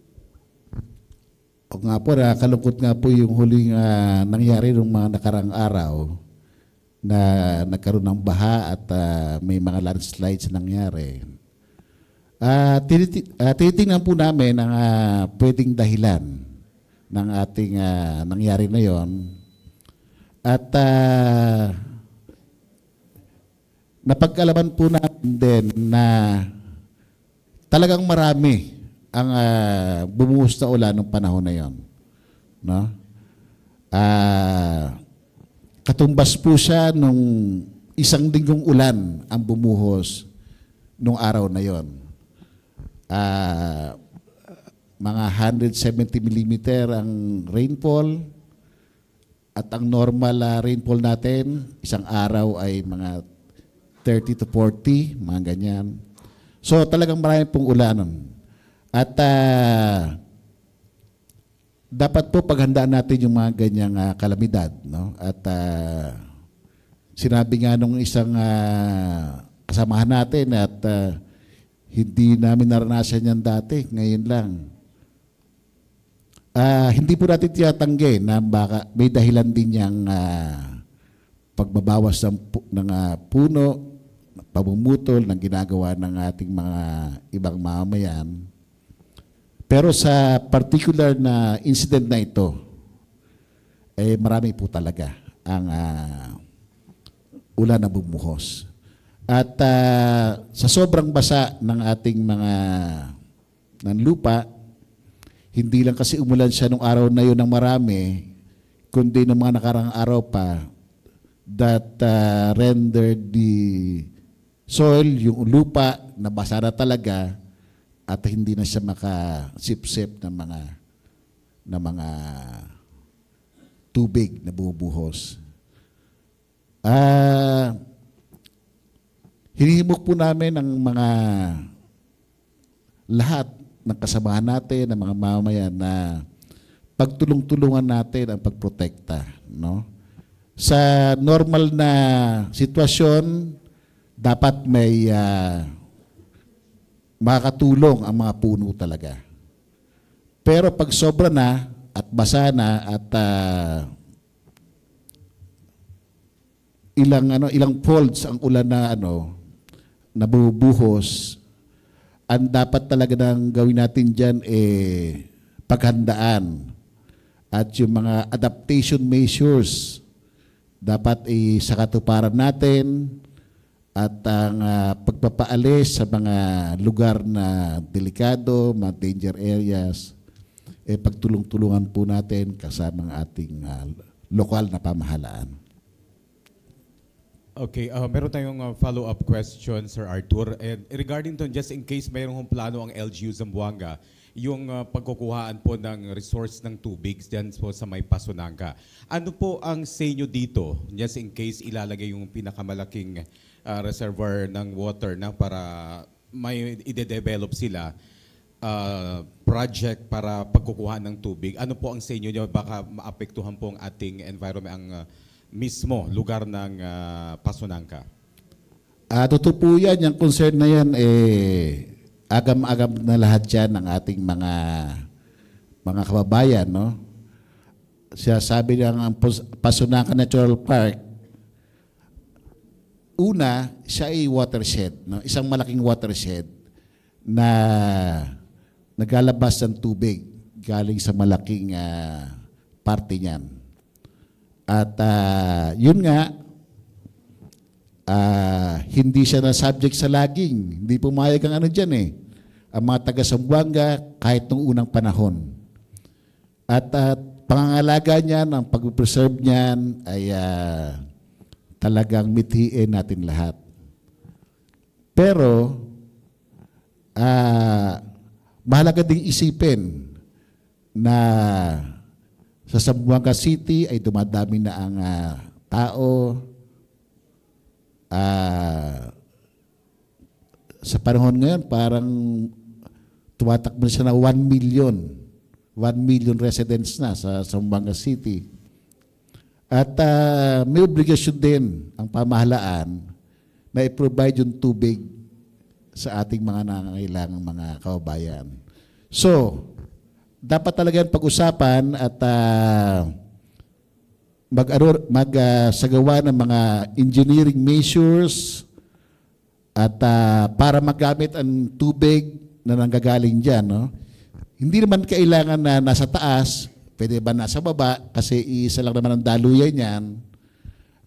O nga po, nakakalungkot nga po yung huling nangyari ng mga nakarang araw na nagkaroon ng baha at may mga landslides nangyari. Tinitingnan po namin ang pwedeng dahilan ng ating nangyari na yon. At napag-alaman po natin din na talagang marami ang bumuhos na ulan ng panahon na yon. No? Katumbas po siya nung isang linggong ulan ang bumuhos nung araw na yon. Mga 170 millimeter ang rainfall at ang normal rainfall natin isang araw ay mga 30 to 40, mga ganyan. So talagang marami pong ulanan. At dapat po paghandaan natin yung mga ganyang kalamidad, no? At sinabi nga nung isang kasamahan natin at hindi namin naranasan yan dati, ngayon lang. Hindi po natin tiyatanggi na baka may dahilan din yung pagbabawas ng puno pamumutol ng ginagawa ng ating mga ibang mamamayan. Pero sa particular na incident na ito, marami po talaga ang ulan na bumuhos. At sa sobrang basa ng ating mga ng lupa, hindi lang kasi umulan siya nung araw na yun ng marami, kundi ng mga nakarang araw pa, that rendered the soil, yung lupa, nabasa na talaga at hindi na siya makasip-sip ng mga tubig na bumubuhos. Hinihimok po namin ang mga lahat ng kasamahan natin, ng mga mamamayan na pagtulong-tulungan natin ang pagprotekta, no? Sa normal na sitwasyon, dapat may makakatulong ang mga puno talaga. Pero pag sobra na at basa na at ilang folds ang ulan na nabubuhos, ang dapat talaga nang gawin natin diyan paghandaan at yung mga adaptation measures dapat sa katuparan natin at ang pagpapaalis sa mga lugar na delikado, mga danger areas, pagtulong-tulungan po natin kasama ang ating lokal na pamahalaan. Okay, meron tayong follow-up question, Sir Arthur. And regarding to, just in case mayroong plano ang LGU Zamboanga, yung pagkukuhaan po ng resource ng tubig dyan po sa may Pasunanga. Ano po ang say nyo dito, just in case ilalagay yung pinakamalaking reservoir ng water na para may ide-develop sila project para pagkukuhaan ng tubig? Ano po ang say nyo? Baka maapektuhan po ang ating environment, ang mismo lugar ng Pasunanga. Totoo po yan, yung concern na yan, agam-agam na lahat yan ng ating mga kababayan, no? Siya sabi niya ang Pasunanga Natural Park, una, siya ay watershed, no? Isang malaking watershed na naglalabas ng tubig galing sa malaking parte niyan. At yun nga, hindi siya na subject sa laging. Hindi pumayag ang dyan ang mga taga-Zamboanga kahit nung unang panahon. At pangangalaga niyan, ang pag-preserve niyan ay talagang mithiin natin lahat. Pero, mahalaga ding isipin na sa Zamboanga City ay dumadami na ang tao. Sa panahon ngayon, parang tumatakbo siya na 1 million. 1 million residents na sa Zamboanga City. At may obligasyon din ang pamahalaan na i-provide yung tubig sa ating mga nangangailangang mga kababayan. So, dapat talagang pag-usapan at magsagawa ng mga engineering measures at para magamit ang tubig na nanggagaling dyan. No? Hindi naman kailangan na nasa taas, pwede ba nasa baba kasi isa lang naman ang daluyan yan.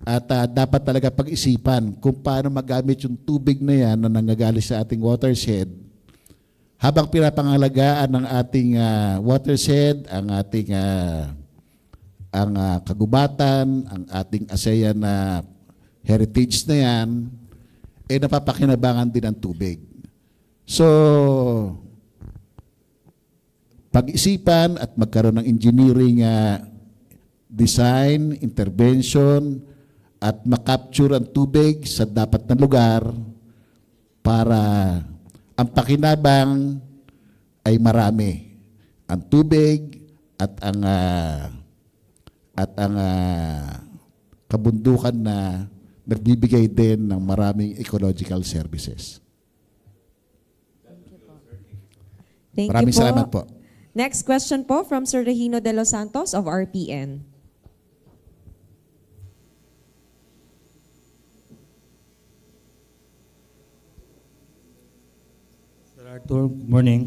At dapat talaga pag-isipan kung paano magamit yung tubig na yan na nanggagaling sa ating watershed habang pinapangalagaan ng ating watershed, ang ating kagubatan, ang ating ASEAN na heritage na yan, napapakinabangan din ang tubig. So, pag-isipan at magkaroon ng engineering design, intervention, at makapture ang tubig sa dapat na lugar para ang pakinabang ay marami. Ang tubig at ang kabundukan na nagbibigay din ng maraming ecological services. Maraming salamat po. Next question po from Sir Regino de los Santos of RPN. Arthur, good morning.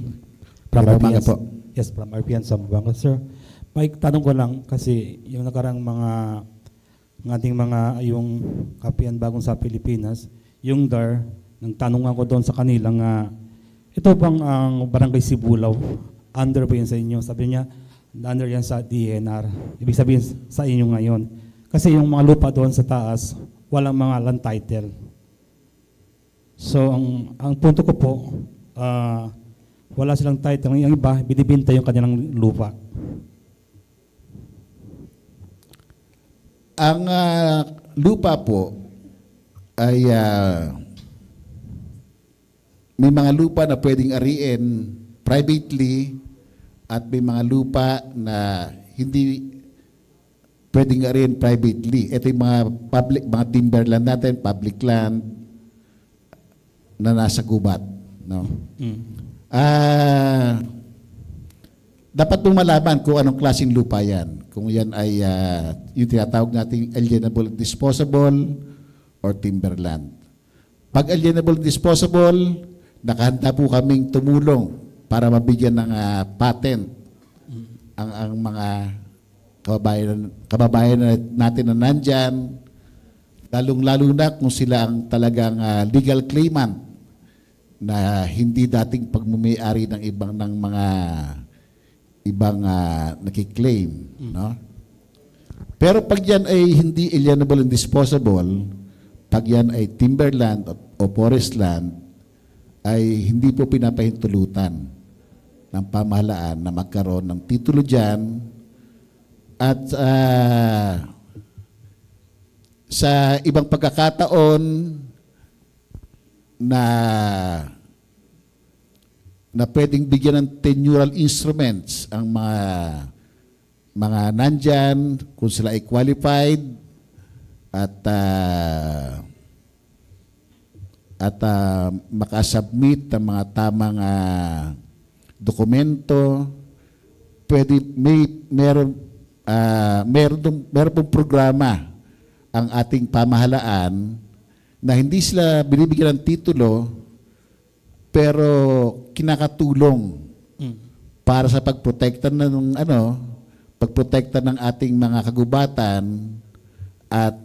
Magandang umaga po. Yes, from RPN Zamboanga. Sir, may tanong ko lang kasi yung nakarang ng ating mga yung kapihan bagong sa Pilipinas, yung DAR, nang tanong ako doon sa kanila nga, ito bang ang Barangay Sibulaw, under po yun sa inyo? Sabi niya, under yan sa DNR. Ibig sabihin sa inyo ngayon. Kasi yung mga lupa doon sa taas, walang mga land title. So, ang punto ko po, wala silang title. Yung iba, binibinta yung kanilang lupa. Ang lupa po ay may mga lupa na pwedeng ariin privately at may mga lupa na hindi pwedeng ariin privately. Ito yung mga timberland natin, public land na nasa gubat, no? Dapat mong malaman kung anong klaseng lupa yan. Kung yan ay yung tinatawag nating alienable and disposable or timberland. Pag alienable and disposable, nakahanda po kaming tumulong para mabigyan ng patent ang mga kababayan natin na nandyan, lalong-lalo na kung sila ang talagang legal claimant na hindi dating pagmumiyari ng ibang nakiklaim, no? Pero pag yan ay hindi alienable and disposable, pag yan ay timberland o forest land, ay hindi po pinapahintulutan ng pamahalaan na magkaroon ng titulo dyan at sa ibang pagkakataon na pwedeng bigyan ng tenural instruments ang mga nandyan kung sila ay qualified at makasubmit ng mga tamang dokumento. Pwede meron pong programa ang ating pamahalaan na hindi sila binibigyan ng titulo pero kinakatulong para sa pagprotekta pagprotekta ng ating mga kagubatan at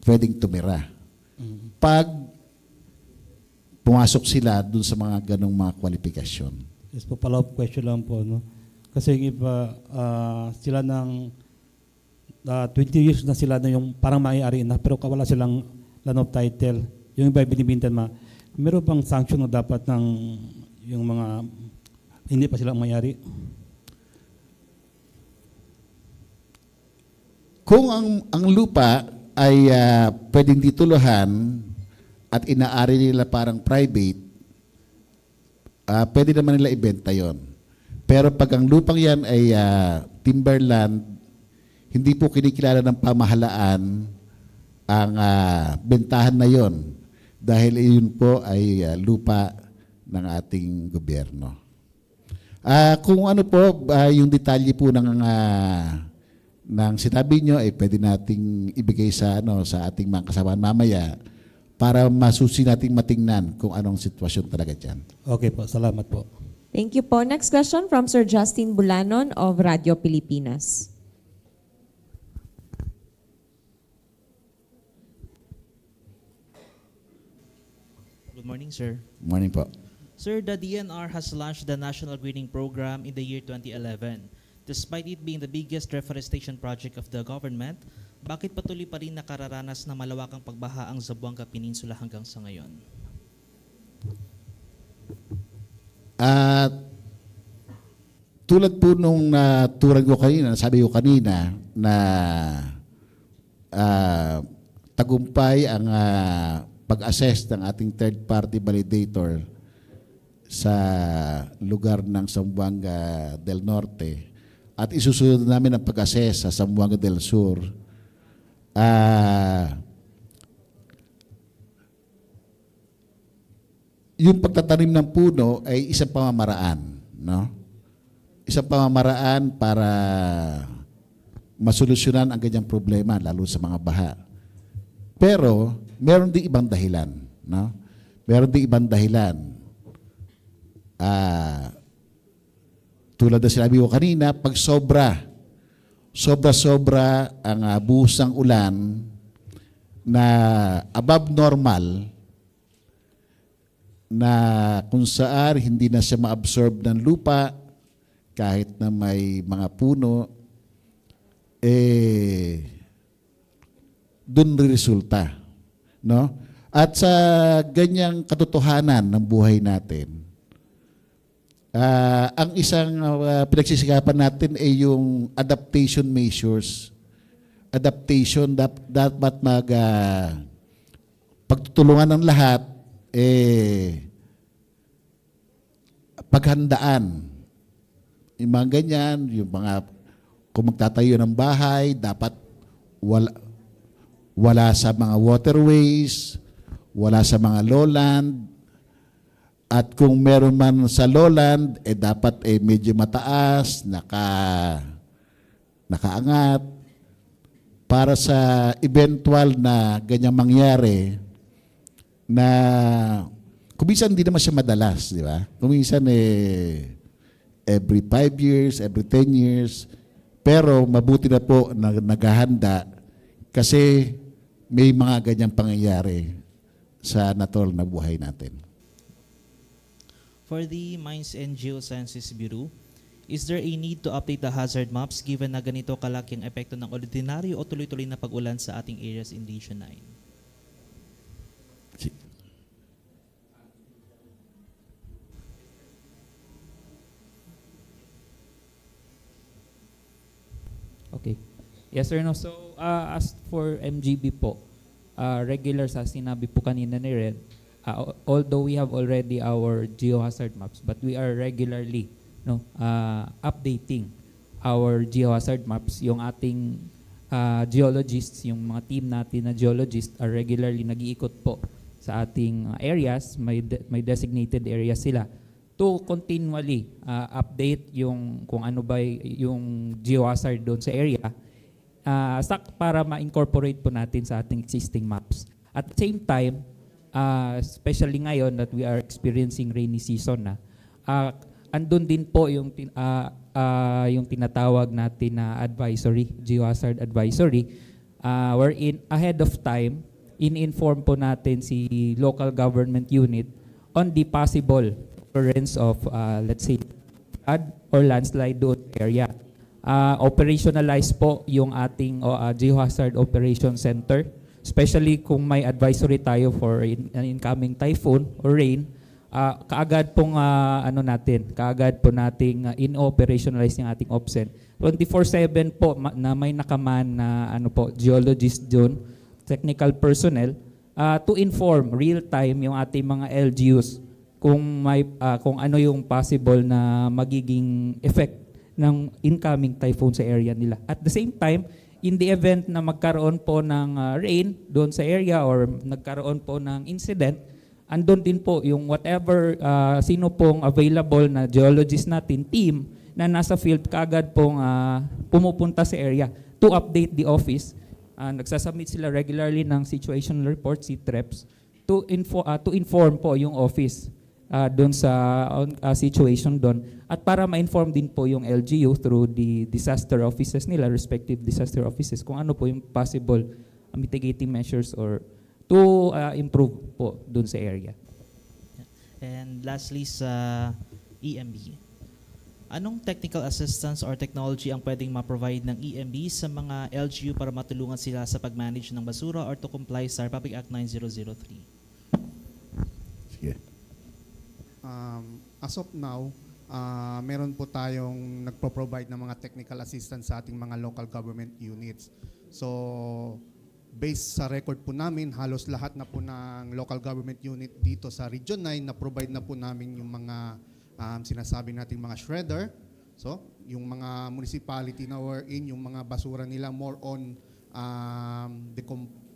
pwedeng tumira. Pag pumasok sila dun sa mga ganong mga kwalifikasyon. Yes po, follow-up question lang po, no? Kasi yung iba, sila ng 20 years na sila na yung parang may-ari na pero wala silang land of title. Yung iba binibintan meron bang sanction na dapat ng yung mga hindi pa silang may-ari? Kung ang lupa ay pwedeng tituluhan at inaari nila parang private, pwede naman nila ibenta yon. Pero pag ang lupang yan ay timberland, hindi po kinikilala ng pamahalaan ang bentahan na yon dahil iyon po ay lupa ng ating gobyerno. Kung ano po yung detalye po ng sinabi nyo ay pwede nating ibigay sa ating mga kasamahan mamaya para masusi nating matingnan kung anong sitwasyon talaga dyan. Okay po, salamat po. Thank you po. Next question from Sir Justin Bulanon of Radio Pilipinas. Good morning, sir. Morning po. Sir, the DNR has launched the National Greening Program in the year 2011. Despite it being the biggest reforestation project of the government, bakit patuloy pa rin nakararanas na malawakang pagbaha ang Zamboanga Peninsula hanggang sa ngayon? Tulad po nung naturan ko kanina, sabi ko kanina na tagumpay ang pag-assess ng ating third-party validator sa lugar ng Zamboanga del Norte at isusunod namin ang pag-assess sa Zamboanga del Sur. Yung pagtatanim ng puno ay isang pamamaraan, no? Isang pamamaraan para masolusyonan ang ganyang problema, lalo sa mga baha. Pero, meron din ibang dahilan, no? Meron din ibang dahilan. Tulad na sinabi ko kanina, pag sobra ang buhos ng ulan na above normal, na kung saan hindi na siya ma-absorb ng lupa, kahit na may mga puno, dun resulta. No? At sa ganyang katotohanan ng buhay natin, ang isang pinagsisikapan natin ay yung adaptation measures. Adaptation, dapat pagtutulungan ng lahat, paghandaan. Yung mga ganyan, yung mga, kung magtatayo ng bahay, dapat wala sa mga waterways, wala sa mga lowland, at kung meron man sa lowland, dapat medyo mataas, nakaangat, para sa eventual na ganyang mangyari, na kuminsan hindi naman siya madalas, di ba? Kuminsan every 5 years, every 10 years, pero mabuti na po na naghahanda kasi may mga ganyang pangyayari sa natural na buhay natin. For the Mines and Geosciences Bureau, is there a need to update the hazard maps given na ganito kalaking epekto ng ordinaryo o tuloy-tuloy na pag-ulan sa ating areas in Region 9? Okay. Yes sir, no. So, as for MGB po, regular sa sinabi po kanina ni Red, although we have already our geohazard maps, but we are regularly updating our geohazard maps. Yung ating geologists, yung mga team natin na geologists are regularly nag-iikot po sa ating areas, may designated areas sila to continually update yung kung ano ba yung geohazard doon sa area para ma-incorporate po natin sa ating existing maps. At the same time, especially ngayon that we are experiencing rainy season na, andun din po yung tinatawag natin na advisory, geohazard advisory, wherein ahead of time, in-inform po natin si local government unit on the possible occurrence of, let's say, flood or landslide doon area. Operationalize po yung ating geohazard operation center, especially kung may advisory tayo for an incoming typhoon or rain. Kaagad pong kaagad po nating in-operationalize yung ating OPSEN. 24/7 po na may nakaman na geologist doon, technical personnel, to inform real time yung ating mga LGUs kung ano yung possible na magiging effect ng incoming typhoon sa area nila. At the same time, in the event na magkaroon po ng rain doon sa area or nagkaroon po ng incident, andun din po yung whatever sino pong available na geologist natin, team na nasa field, kaagad pong pumupunta sa area to update the office. Nagsasubmit sila regularly ng situational report, CTREPs, to inform po yung office doon sa situation doon, at para ma-inform din po yung LGU through the disaster offices nila, respective disaster offices, kung ano po yung possible mitigating measures or to improve po doon sa area. And lastly sa EMB, anong technical assistance or technology ang pwedeng ma-provide ng EMB sa mga LGU para matulungan sila sa pag-manage ng basura or to comply sa Republic Act 9003? Sige. As of now, meron po tayong nagpo-provide ng mga technical assistance sa ating mga local government units. So, based sa record po namin, halos lahat na po ng local government unit dito sa Region 9 na provide na po namin yung mga sinasabi nating mga shredder. So, yung mga municipality na wherein yung mga basura nila more on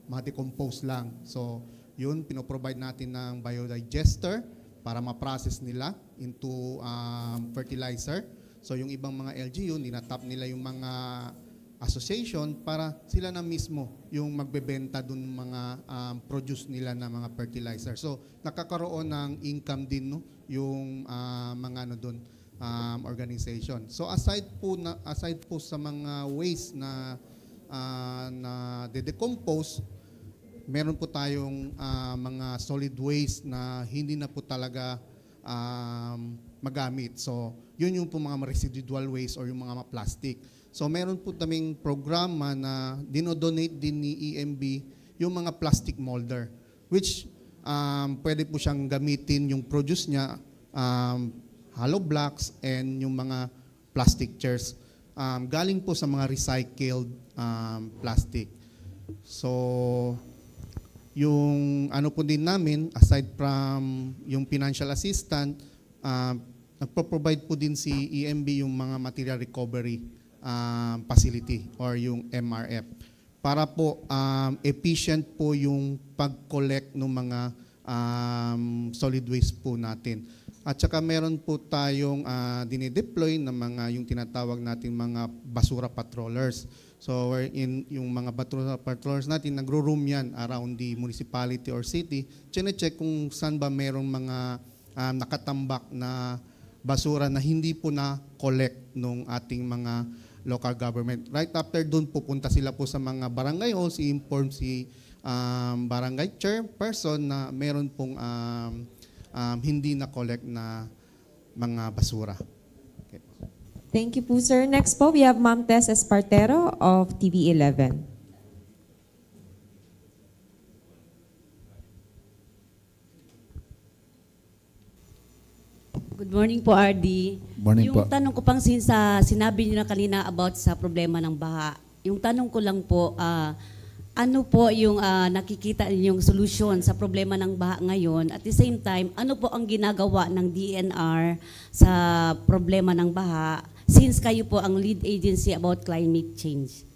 ma-decompose lang. So, yun, pinoprovide natin ng biodigester para ma-process nila into fertilizer. So yung ibang mga LGU, ninatap nila yung mga association para sila na mismo yung magbebenta dun mga produce nila na mga fertilizer. So nakakaroon ng income din no yung mga ano dun organization. So aside po sa mga waste na de-decompose, meron po tayong mga solid waste na hindi na po talaga magamit. So yun yung po mga residual waste or yung mga plastic. So meron po kaming programa na dinodonate din ni EMB yung mga plastic molder, which pwede po siyang gamitin yung produce niya, hollow blocks and yung mga plastic chairs. Galing po sa mga recycled plastic. So yung ano po din namin, aside from yung financial assistance, nagpo-provide po din si EMB yung mga material recovery facility or yung MRF para po efficient po yung pag-collect ng mga solid waste po natin. At saka meron po tayong dinideploy na mga yung tinatawag natin mga basura patrollers. So wherein yung mga basura patrollers natin nagro-roam yan around the municipality or city. Chine-check kung saan ba merong mga nakatambak na basura na hindi po na-collect nung ating mga local government. Right after doon, pupunta sila po sa mga barangay halls, i-inform si barangay chairperson na meron pong hindi na-collect na mga basura. Okay. Thank you po, sir. Next po, we have Ma'am Tess Espartero of TV11. Good morning po, RD. Morning yung po. tanong ko pang sinabi niyo na kanina about sa problema ng baha. Yung tanong ko lang po, ano po yung nakikita ninyong solusyon sa problema ng baha ngayon? At the same time, ano po ang ginagawa ng DNR sa problema ng baha since kayo po ang lead agency about climate change?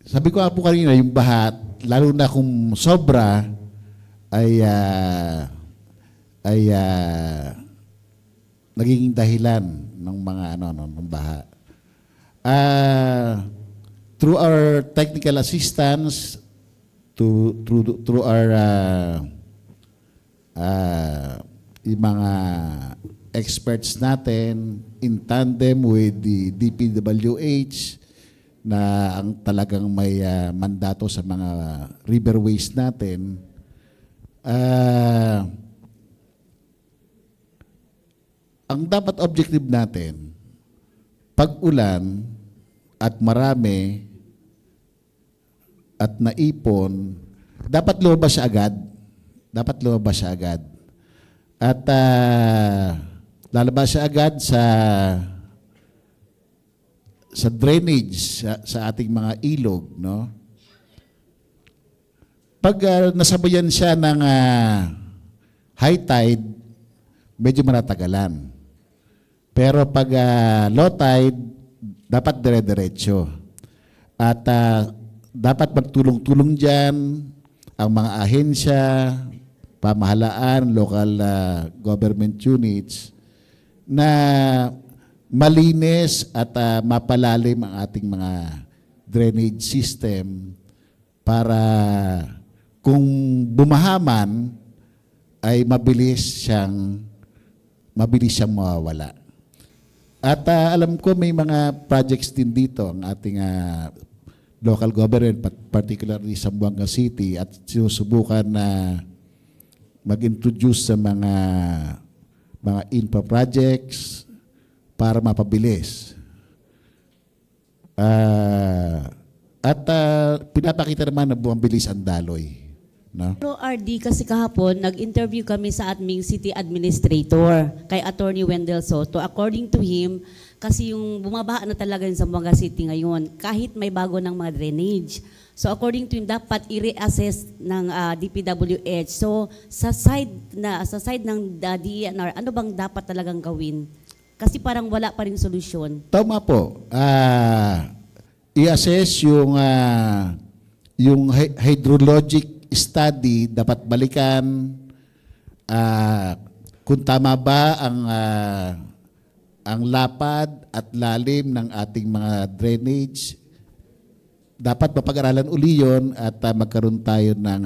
Sabi ko po kanina, yung baha, lalo na kung sobra, ay nagiging dahilan ng mga ng baha. Through our technical assistance, through our yung mga experts natin in tandem with the DPWH na ang talagang may mandato sa mga riverways natin, ang dapat objective natin, pag ulan at marami at naipon, dapat lumabas siya agad. Dapat lumabas siya agad. At lalabas siya agad sa drainage sa ating mga ilog, no? Pag nasabayan siya ng high tide, medyo manatagalan. Pero pag low tide, dapat dire-diretso. At dapat magtulong-tulong diyan ang mga ahensya, pamahalaan, local government units na malinis at mapalalim ang ating mga drainage system para kung bumahaman ay mabilis siyang mawawala. At alam ko may mga projects din dito ang ating local government, particularly sa Zamboanga City, at sinusubukan na mag-introduce sa mga infra projects para mapabilis. At pinapakita naman na bumabilis ang daloy. No? Pero RD, kasi kahapon, nag-interview kami sa aming city administrator kay Attorney Wendell Soto. According to him, kasi yung bumabaha na talaga yung Zamboanga City ngayon, kahit may bago ng mga drainage. So according to him, dapat i-reassess ng DPWH. So sa side ng DNR, ano bang dapat talagang gawin? Kasi parang wala pa rin solusyon. Tama po. I-assess yung hydrologic study, dapat balikan kung tama ba ang lapad at lalim ng ating mga drainage. Dapat mapag-aralan uli yun at magkaroon tayo ng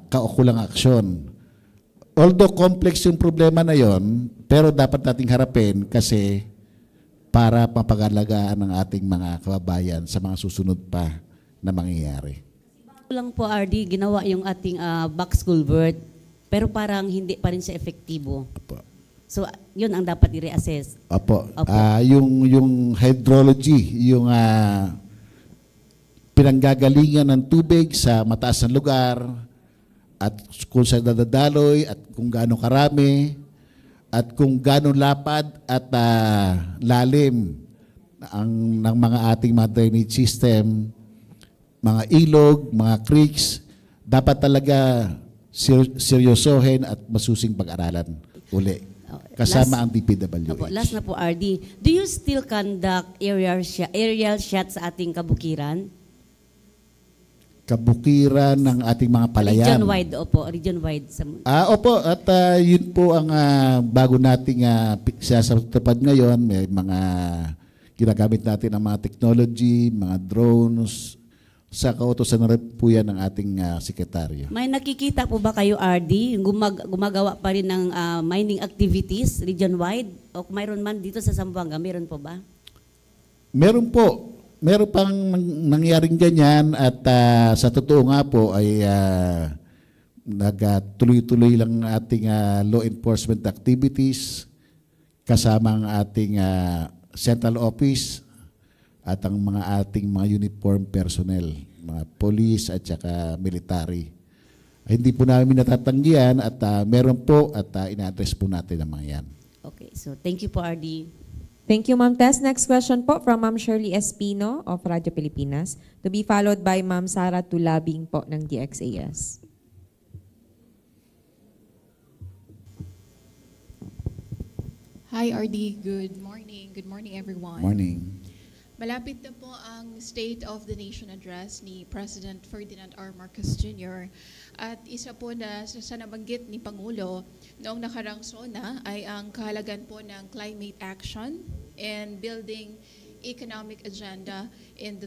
kaukulang aksyon. Although complex yung problema na yon, pero dapat nating harapin kasi para mapag-alagaan ng ating mga kababayan sa mga susunod pa na mangyayari. Lang po, RD, ginawa yung ating box culvert, pero parang hindi pa rin siya efektibo. Opo. So, yun ang dapat i-reassess. Opo. Opo. Yung hydrology, yung pinanggagalingan ng tubig sa mataas na lugar at kung saan dadaloy at kung gaano karami at kung gaano lapad at lalim ng mga ating mga drainage system, mga ilog, mga creeks, dapat talaga seryosohin at masusing pag-aralan uli. Kasama ang DPWH. Opo, last na po, RD. Do you still conduct aerial shots sa ating kabukiran? Kabukiran ng ating mga palayan. Region-wide, opo. Region-wide. Opo, at yun po ang bago nating sasatupad ngayon. May mga ginagamit natin ng mga technology, mga drones, sa kautosan na rin po yan ng ating sekretaryo. May nakikita po ba kayo, RD, gumagawa pa rin ng mining activities region-wide? O kung mayroon man dito sa Zamboanga, meron po ba? Meron po. Meron pang nangyaring ganyan at sa totoo nga po ay nagtuloy-tuloy lang ating law enforcement activities kasama ang ating central office at ang mga ating mga uniform personnel, mga police at saka military. Hindi po namin natatanggihan at meron po at ina-address po natin ang mga yan. Okay, so thank you po, RD. Thank you, Ma'am Tess. Next question po from Ma'am Shirley Espino of Radyo Pilipinas, to be followed by Ma'am Sara Tulabing po ng DXAS. Hi, RD. Good morning. Good morning, everyone. Morning. Malapit na po ang State of the Nation Address ni President Ferdinand R. Marcos Jr. At isa po na sa nabanggit ni Pangulo noong nakarang SONA ay ang kahalagan po ng climate action and building economic agenda in the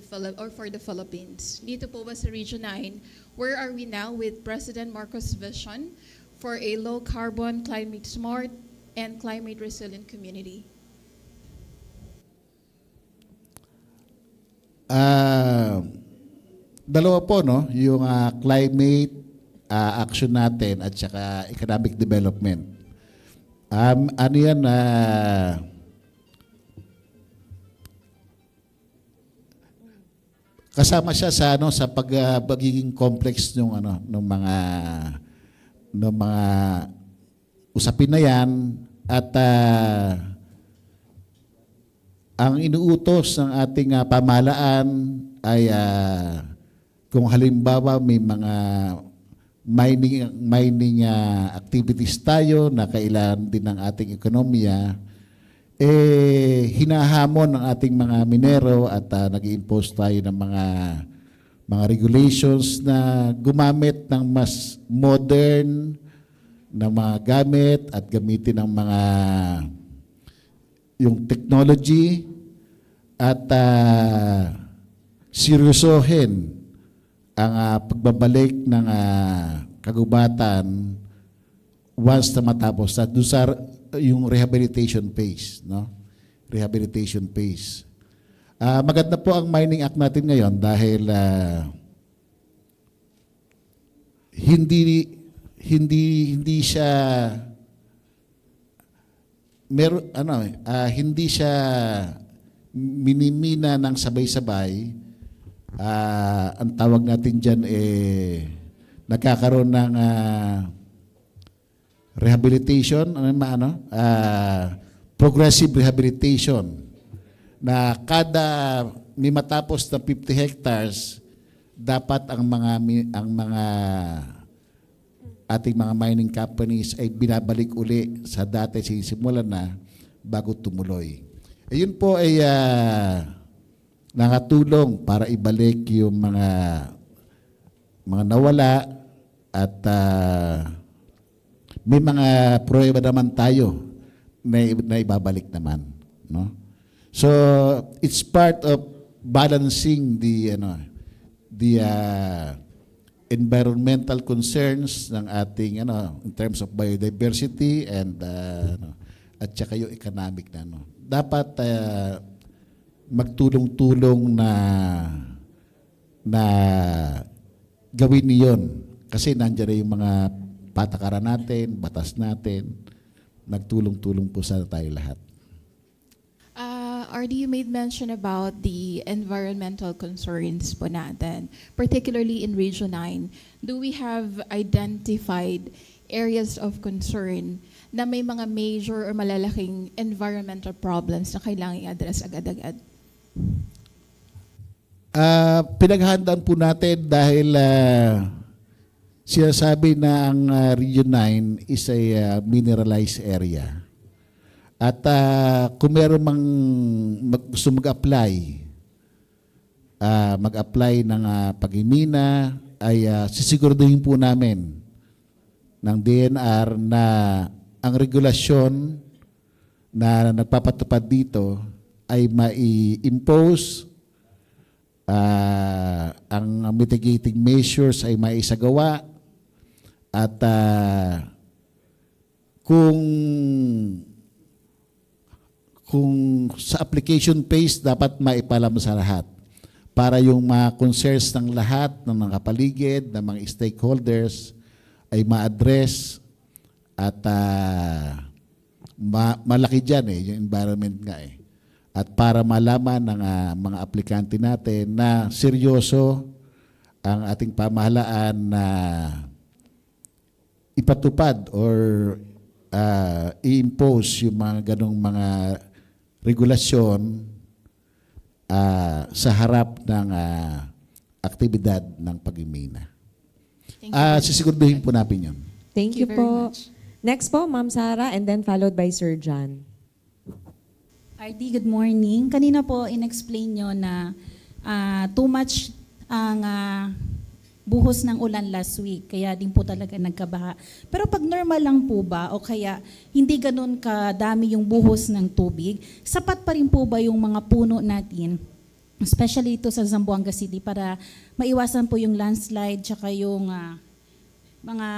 for the Philippines. Dito po ba sa Region 9, where are we now with President Marcos' vision for a low-carbon, climate-smart, and climate-resilient community? Dalawa po, no? Yung climate action natin at saka economic development. Ano yan kasama siya sa sa pagiging complex ng mga usapin na yan at ang inuutos ng ating pamahalaan ay kung halimbawa may mga mining activities tayo na kailangan din ng ating ekonomiya, hinahamon ng ating mga minero at nag-i-impose tayo ng mga regulations na gumamit ng mas modern na mga gamit at gamitin ng mga yung technology at seryosohin ang pagbabalik ng kagubatan once na matapos na doon sa yung rehabilitation phase, no? Rehabilitation phase. Maganda po ang Mining Act natin ngayon dahil hindi siya hindi siya minimina ng sabay-sabay. Ang tawag natin diyan nagkakaroon ng rehabilitation, progressive rehabilitation na kada may matapos na 50 hectares dapat ang mga ating mga mining companies ay binabalik uli sa dati sinisimulan na bago tumuloy. Yun po ay nakatulong para ibalik yung mga nawala at may mga pruweba naman tayo na ibabalik naman, no? So it's part of balancing the environmental concerns ng ating in terms of biodiversity and at saka yung economic na dapat magtulong-tulong na gawin niyon kasi nandiyan na yung mga patakaran natin, batas natin, nagtulong-tulong po sana tayo lahat. RD, you made mention about the environmental concerns po natin, particularly in Region 9. Do we have identified areas of concern na may mga major or malalaking environmental problems na kailangan i-address agad-agad? Pinaghandaan po natin dahil sinasabi na ang Region 9 is a mineralized area. At kung meron mang gusto mag-apply ng pag-imina, ay sisiguraduhin po namin ng DNR na ang regulasyon na nagpapatupad dito ay mai-impose, ang mitigating measures ay maisagawa, at kung sa application phase dapat maipalam sa lahat para yung mga concerns ng lahat ng mga kapaligid, ng mga stakeholders ay ma-address at malaki dyan yung environment nga At para malaman ng mga aplikante natin na seryoso ang ating pamahalaan na ipatupad or i-impose yung mga ganong mga regulasyon sa harap ng aktibidad ng pag-imina. Sisiguraduhin po natin yun. Thank you po. Next po, Ma'am Sara, and then followed by Sir John. RD, good morning. Kanina po in-explain nyo na too much ang buhos ng ulan last week, kaya din po talaga nagkabaha. Pero pag normal lang po ba o kaya hindi ganun kadami yung buhos ng tubig, sapat pa rin po ba yung mga puno natin, especially ito sa Zamboanga City, para maiwasan po yung landslide tsaka yung mga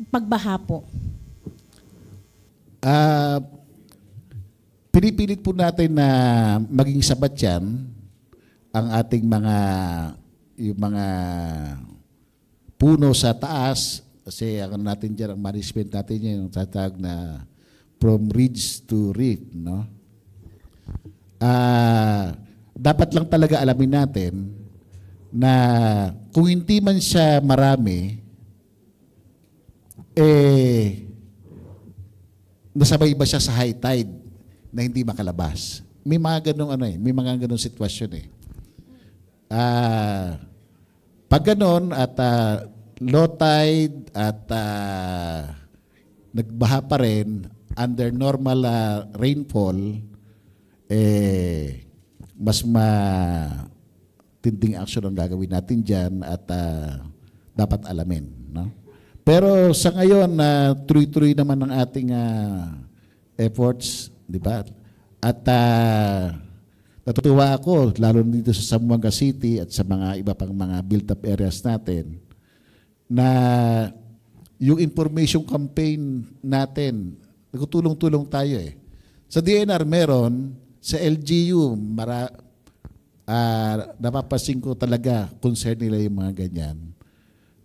pagbaha po? Pinipilit po natin na maging sabat yan ang ating yung mga puno sa taas, kasi ang natin dyan, ang management natin yan, yung tatag na from ridge to reef, no? Dapat lang talaga alamin natin na kung hindi man siya marami, nasabay ba siya sa high tide na hindi makalabas? May mga ganong may mga ganong sitwasyon Pag ganon at low tide at nagbaha pa rin under normal rainfall, mas matinding action ang gagawin natin dyan at dapat alamin, no? Pero sa ngayon, tuloy-tuloy naman ang ating efforts, di ba? At natutuwa ako, lalo dito sa Zamboanga City at sa mga iba pang mga built-up areas natin, na yung information campaign natin, nagtutulong-tulong tayo Sa DNR meron, sa LGU, napapansin ko talaga, concern nila yung mga ganyan.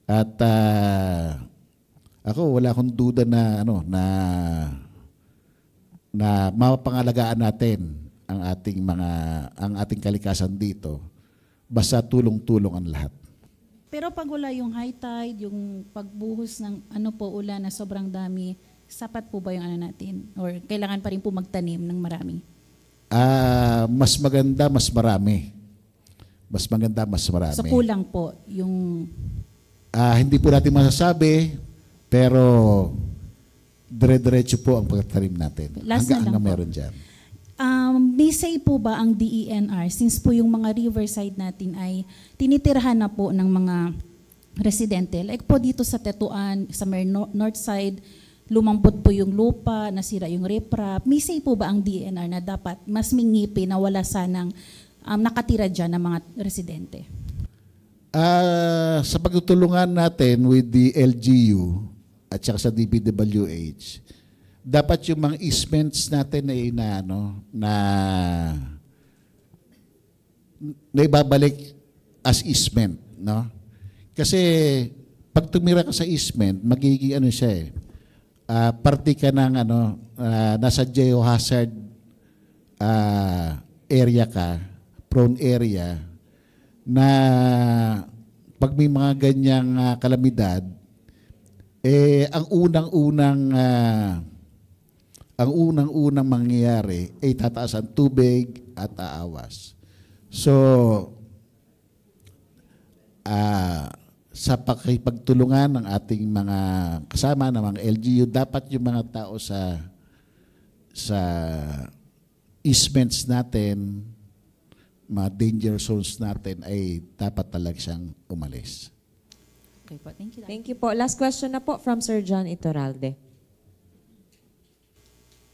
At ako, wala akong duda na na mapangalagaan natin ang ating kalikasan dito, basta tulong-tulong ang lahat. Pero pag wala yung high tide, yung pagbuhos ng ulan na sobrang dami, sapat po ba yung natin? Or kailangan pa rin po magtanim ng marami? Mas maganda, mas marami. Mas maganda, mas marami. So kulang po yung... hindi po natin masasabi, pero dire-diretso po ang pagtatanim natin. Hanggang meron dyan. May say po ba ang DENR, since po yung mga riverside natin ay tinitirahan na po ng mga residente. Like po dito sa Tetuan, sa North Side, lumampot po yung lupa, nasira yung riprap. May say po ba ang DNR na dapat mas mingipi na wala sanang nakatira dyan ng mga residente? Sa pagtutulungan natin with the LGU at saka sa DPWH, dapat yung mga easements natin ay na ibabalik as easement, no? Kasi pag tumira ka sa easement, magiging siya parte ka ng nasa geohazard area ka, prone area, na pag may mga ganyang kalamidad, ang unang mangyayari ay tataas ang tubig at aawas. So, sa pakipagtulungan ng ating mga kasama ng mga LGU, dapat yung mga tao sa easements natin, mga danger zones natin, ay dapat talaga siyang umalis. Okay po, thank you. Thank you po. Last question na po from Sir John Iturralde.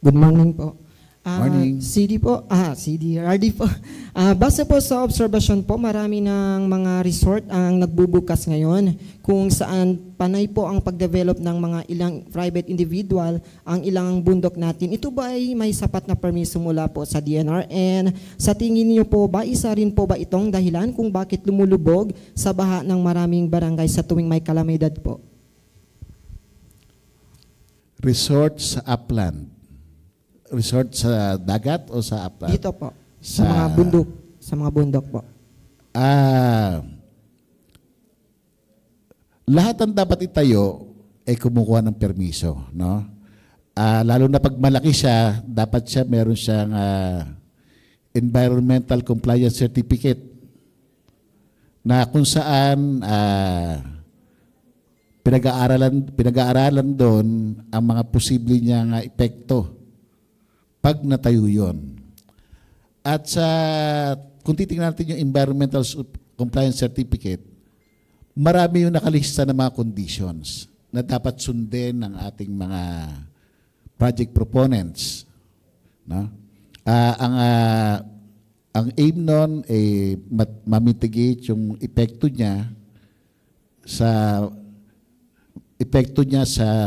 Good morning po. Morning. RD po. Base po sa obserbasyon po, marami ng mga resort ang nagbubukas ngayon kung saan panay po ang pagdevelop ng mga ilang private individual ang ilang bundok natin. Ito ba ay may sapat na permiso mula po sa DNR? And sa tingin niyo po ba, isa rin po ba itong dahilan kung bakit lumulubog sa baha ng maraming barangay sa tuwing may kalamidad po? Resort sa upland. Resort sa dagat o sa upland? Dito po. Sa mga bundok. Sa mga bundok po. Lahat ang dapat itayo ay kumukuha ng permiso, no? Lalo na pag malaki siya, dapat siya meron siyang environmental compliance certificate na kung saan pinag-aaralan doon ang mga posible niyang epekto pag natayo yun. At kung titingnan natin yung environmental compliance certificate, marami yung nakalista ng mga conditions na dapat sundin ng ating mga project proponents. No? Ang aim nun ay mamitigate yung epekto niya sa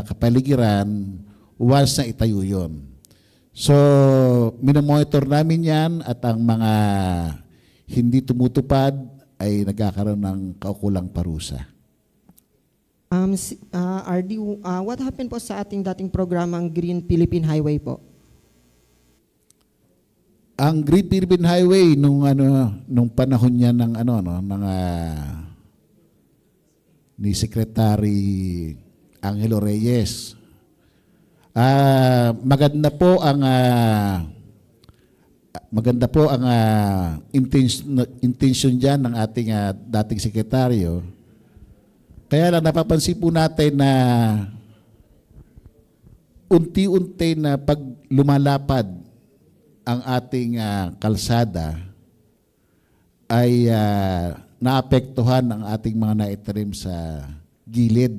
kapaligiran once na itayo yun. So, minomonitor namin yan at ang mga hindi tumutupad ay nagkakaroon ng kaukulang parusa. RD, what happened po sa ating dating programang Green Philippine Highway po? Ang Green Philippine Highway nung panahon niya ng ni Secretary Angelo Reyes. Maganda po ang intention diyan ng ating dating sekretaryo. Kaya lang napapansin po natin na unti-unti na pag lumalapad ang ating kalsada ay naapektuhan ang ating mga naitanim sa gilid.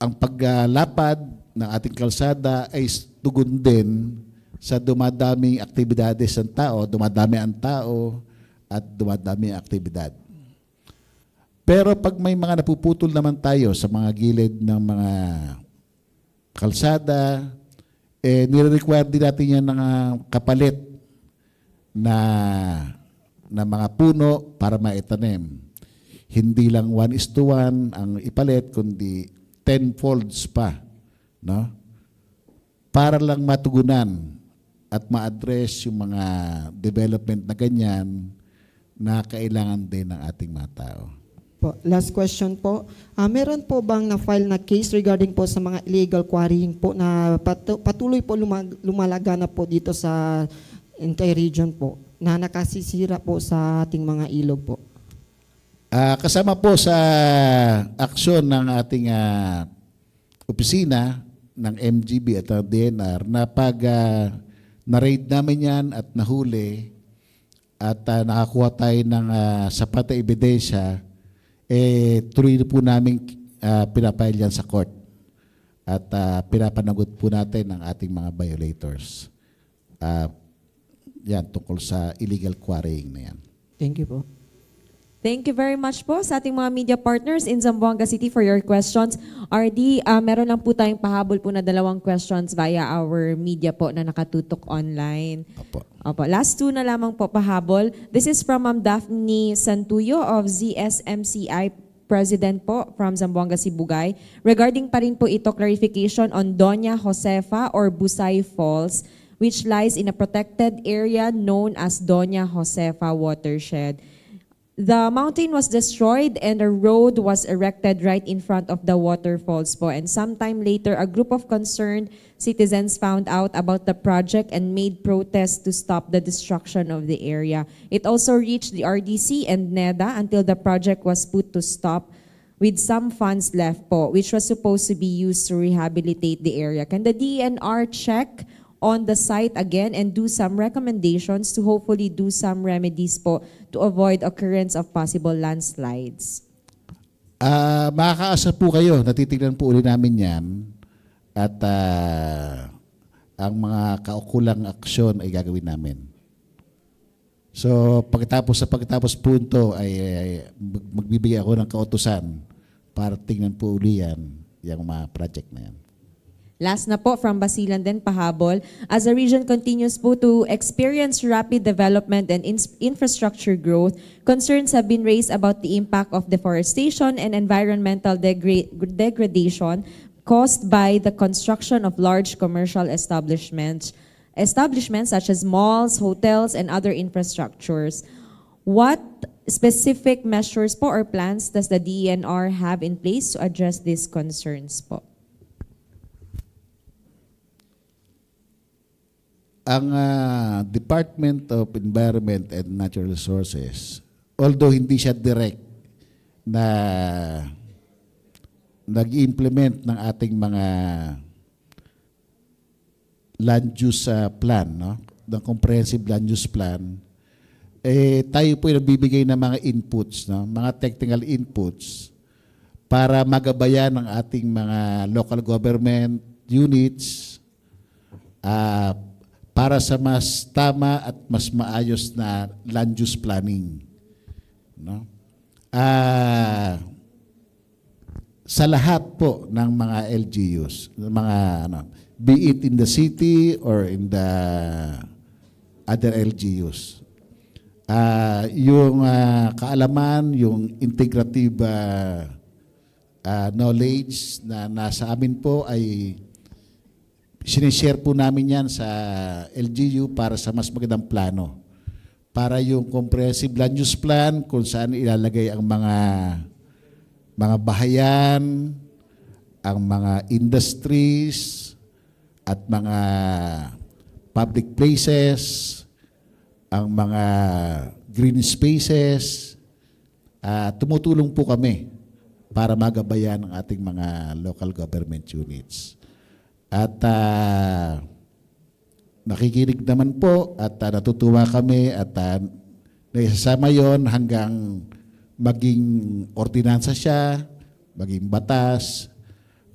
Ang paglapad ng ating kalsada ay tugon din sa dumadaming aktibidades ng tao, dumadami ang tao at dumadami ang aktibidad. Pero pag may mga napuputol naman tayo sa mga gilid ng mga kalsada, nire-require din natin yan ng kapalit na mga puno para maitanim. Hindi lang 1:1 ang ipalit, kundi 10 folds pa, no? Para lang matugunan at ma-address yung mga development na ganyan na kailangan din ng ating mga tao. Last question po. Meron po bang na-file na case regarding po sa mga illegal quarrying po na patuloy po lumalaganap po dito sa entire region po na nakasisira po sa ating mga ilog po? Kasama po sa aksyon ng ating opisina ng MGB at DNR na pag na-raid namin yan at nahuli, at nakakuha tayo ng sapat na ebidensya, tuloy po namin pinapile yan sa court at pinapanagot po natin ang ating mga violators. Yan, tungkol sa illegal quarrying na yan. Thank you po. Thank you very much po sa ating mga media partners in Zamboanga City for your questions. RD, meron lang po tayong pahabol po na 2 questions via our media po na nakatutok online. Opo. Last 2 na lamang po pahabol. This is from Ma'am Daphne Santuyo of ZSMCI President po from Zamboanga, Sibugay. Regarding pa rin po ito, clarification on Doña Josefa or Busay Falls, which lies in a protected area known as Doña Josefa Watershed. The mountain was destroyed and a road was erected right in front of the waterfalls po. And sometime later, a group of concerned citizens found out about the project and made protests to stop the destruction of the area. It also reached the RDC and NEDA until the project was put to stop with some funds left po, which was supposed to be used to rehabilitate the area. Can the DNR check on the site again and do some recommendations to hopefully do some remedies po to avoid occurrence of possible landslides? Makakaasa po kayo, natitignan po ulit namin yan at ang mga kaukulang aksyon ay gagawin namin. So pagkatapos punto ay magbibigay ako ng kautusan para tingnan po uli yan, yung mga project na yan. Last na po from Basilan din pahabol. As the region continues po to experience rapid development and infrastructure growth, concerns have been raised about the impact of deforestation and environmental degradation caused by the construction of large commercial establishments such as malls, hotels, and other infrastructures. What specific measures po or plans does the DENR have in place to address these concerns po? Ang Department of Environment and Natural Resources, although hindi siya direct na nag-implement ng ating mga land use plan, no? The comprehensive land use plan, tayo po ay nagbibigay ng mga inputs, no? Mga technical inputs para magabayan ng ating mga local government units para sa mas tama at mas maayos na land use planning. No? Sa lahat po ng mga LGUs, mga be it in the city or in the other LGUs, yung kaalaman, yung integrative knowledge na nasa amin po ay sinishare po namin yan sa LGU para sa mas magandang plano. Para yung comprehensive land use plan kung saan ilalagay ang mga bahayan, ang mga industries, at mga public places, ang mga green spaces, tumutulong po kami para magabayan ang ating mga local government units. At nakikinig naman po at natutuwa kami at naisasama yon hanggang maging ordinansa siya, maging batas,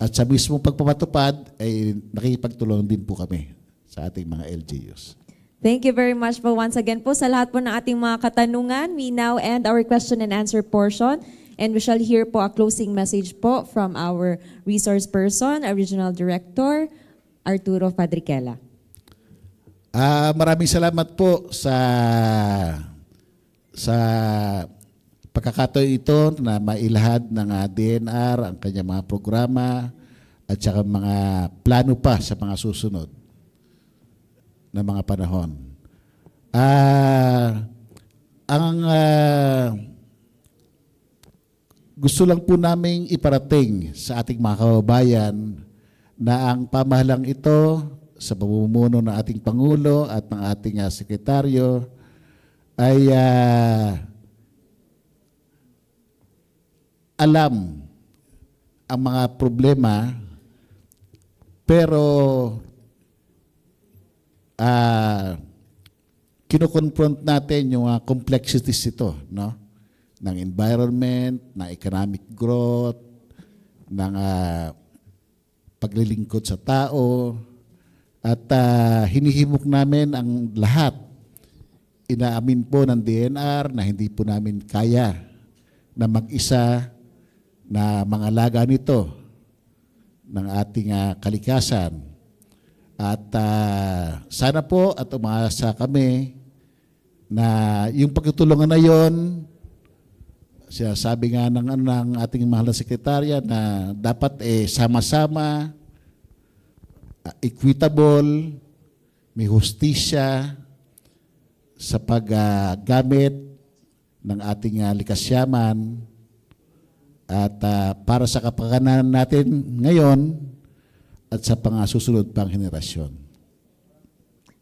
at sa mismong pagpapatupad ay nakikipagtulong din po kami sa ating mga LGUs. Thank you very much po once again po sa lahat po ng ating mga katanungan. We now end our question and answer portion. And we shall hear po a closing message po from our resource person, Regional Director, Arturo Fadriquela. Maraming salamat po sa pagkakataon ito na mailahad ng DNR ang kanyang mga programa at saka mga plano pa sa mga susunod na mga panahon. Gusto lang po naming iparating sa ating mga kababayan na ang pamahalang ito sa pamumuno ng ating Pangulo at ng ating Sekretaryo ay alam ang mga problema pero kino-confront natin yung complexities ito, no? Ng environment, ng economic growth, ng paglilingkod sa tao, at hinihimok namin ang lahat. Inaamin po ng DNR na hindi po namin kaya na mag-isa na mangalaga nito ng ating kalikasan. At sana po at umasa kami na yung pagtutulungan na yon, sabi nga ng ating mahal na sekretarya na dapat sama-sama, equitable, may hustisya sa paggamit ng ating likas yaman at para sa kapakanan natin ngayon at sa susunod pang henerasyon.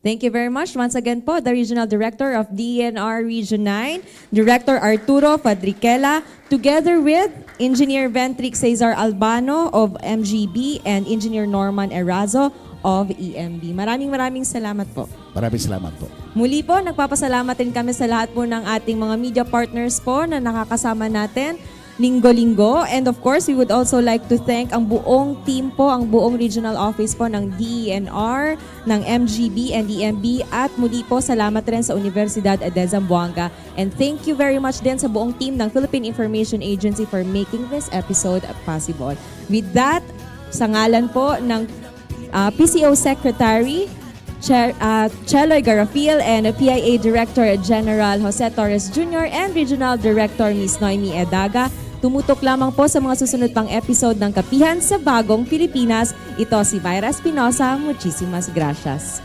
Thank you very much. Once again po, the Regional Director of DENR Region 9, Director Arturo Fadriquela, together with Engineer Ventric Cesar Albano of MGB and Engineer Norman Erazo of EMB. Maraming salamat po. Maraming salamat po. Muli po, nagpapasalamat din kami sa lahat po ng ating mga media partners po na nakakasama natin linggo-linggo. And of course, we would also like to thank ang buong team po, ang buong regional office po ng DENR, ng MGB and EMB, at muli po salamat rin sa Universidad de Zamboanga. And thank you very much din sa buong team ng Philippine Information Agency for making this episode possible. With that, sa ngalan po ng PCO Secretary, Cheloy Garafil, and PIA Director General Jose Torres Jr. and Regional Director Ms. Noemi Edaga, tumutok lamang po sa mga susunod pang episode ng Kapihan sa Bagong Pilipinas. Ito si Myra Espinosa. Muchísimas gracias.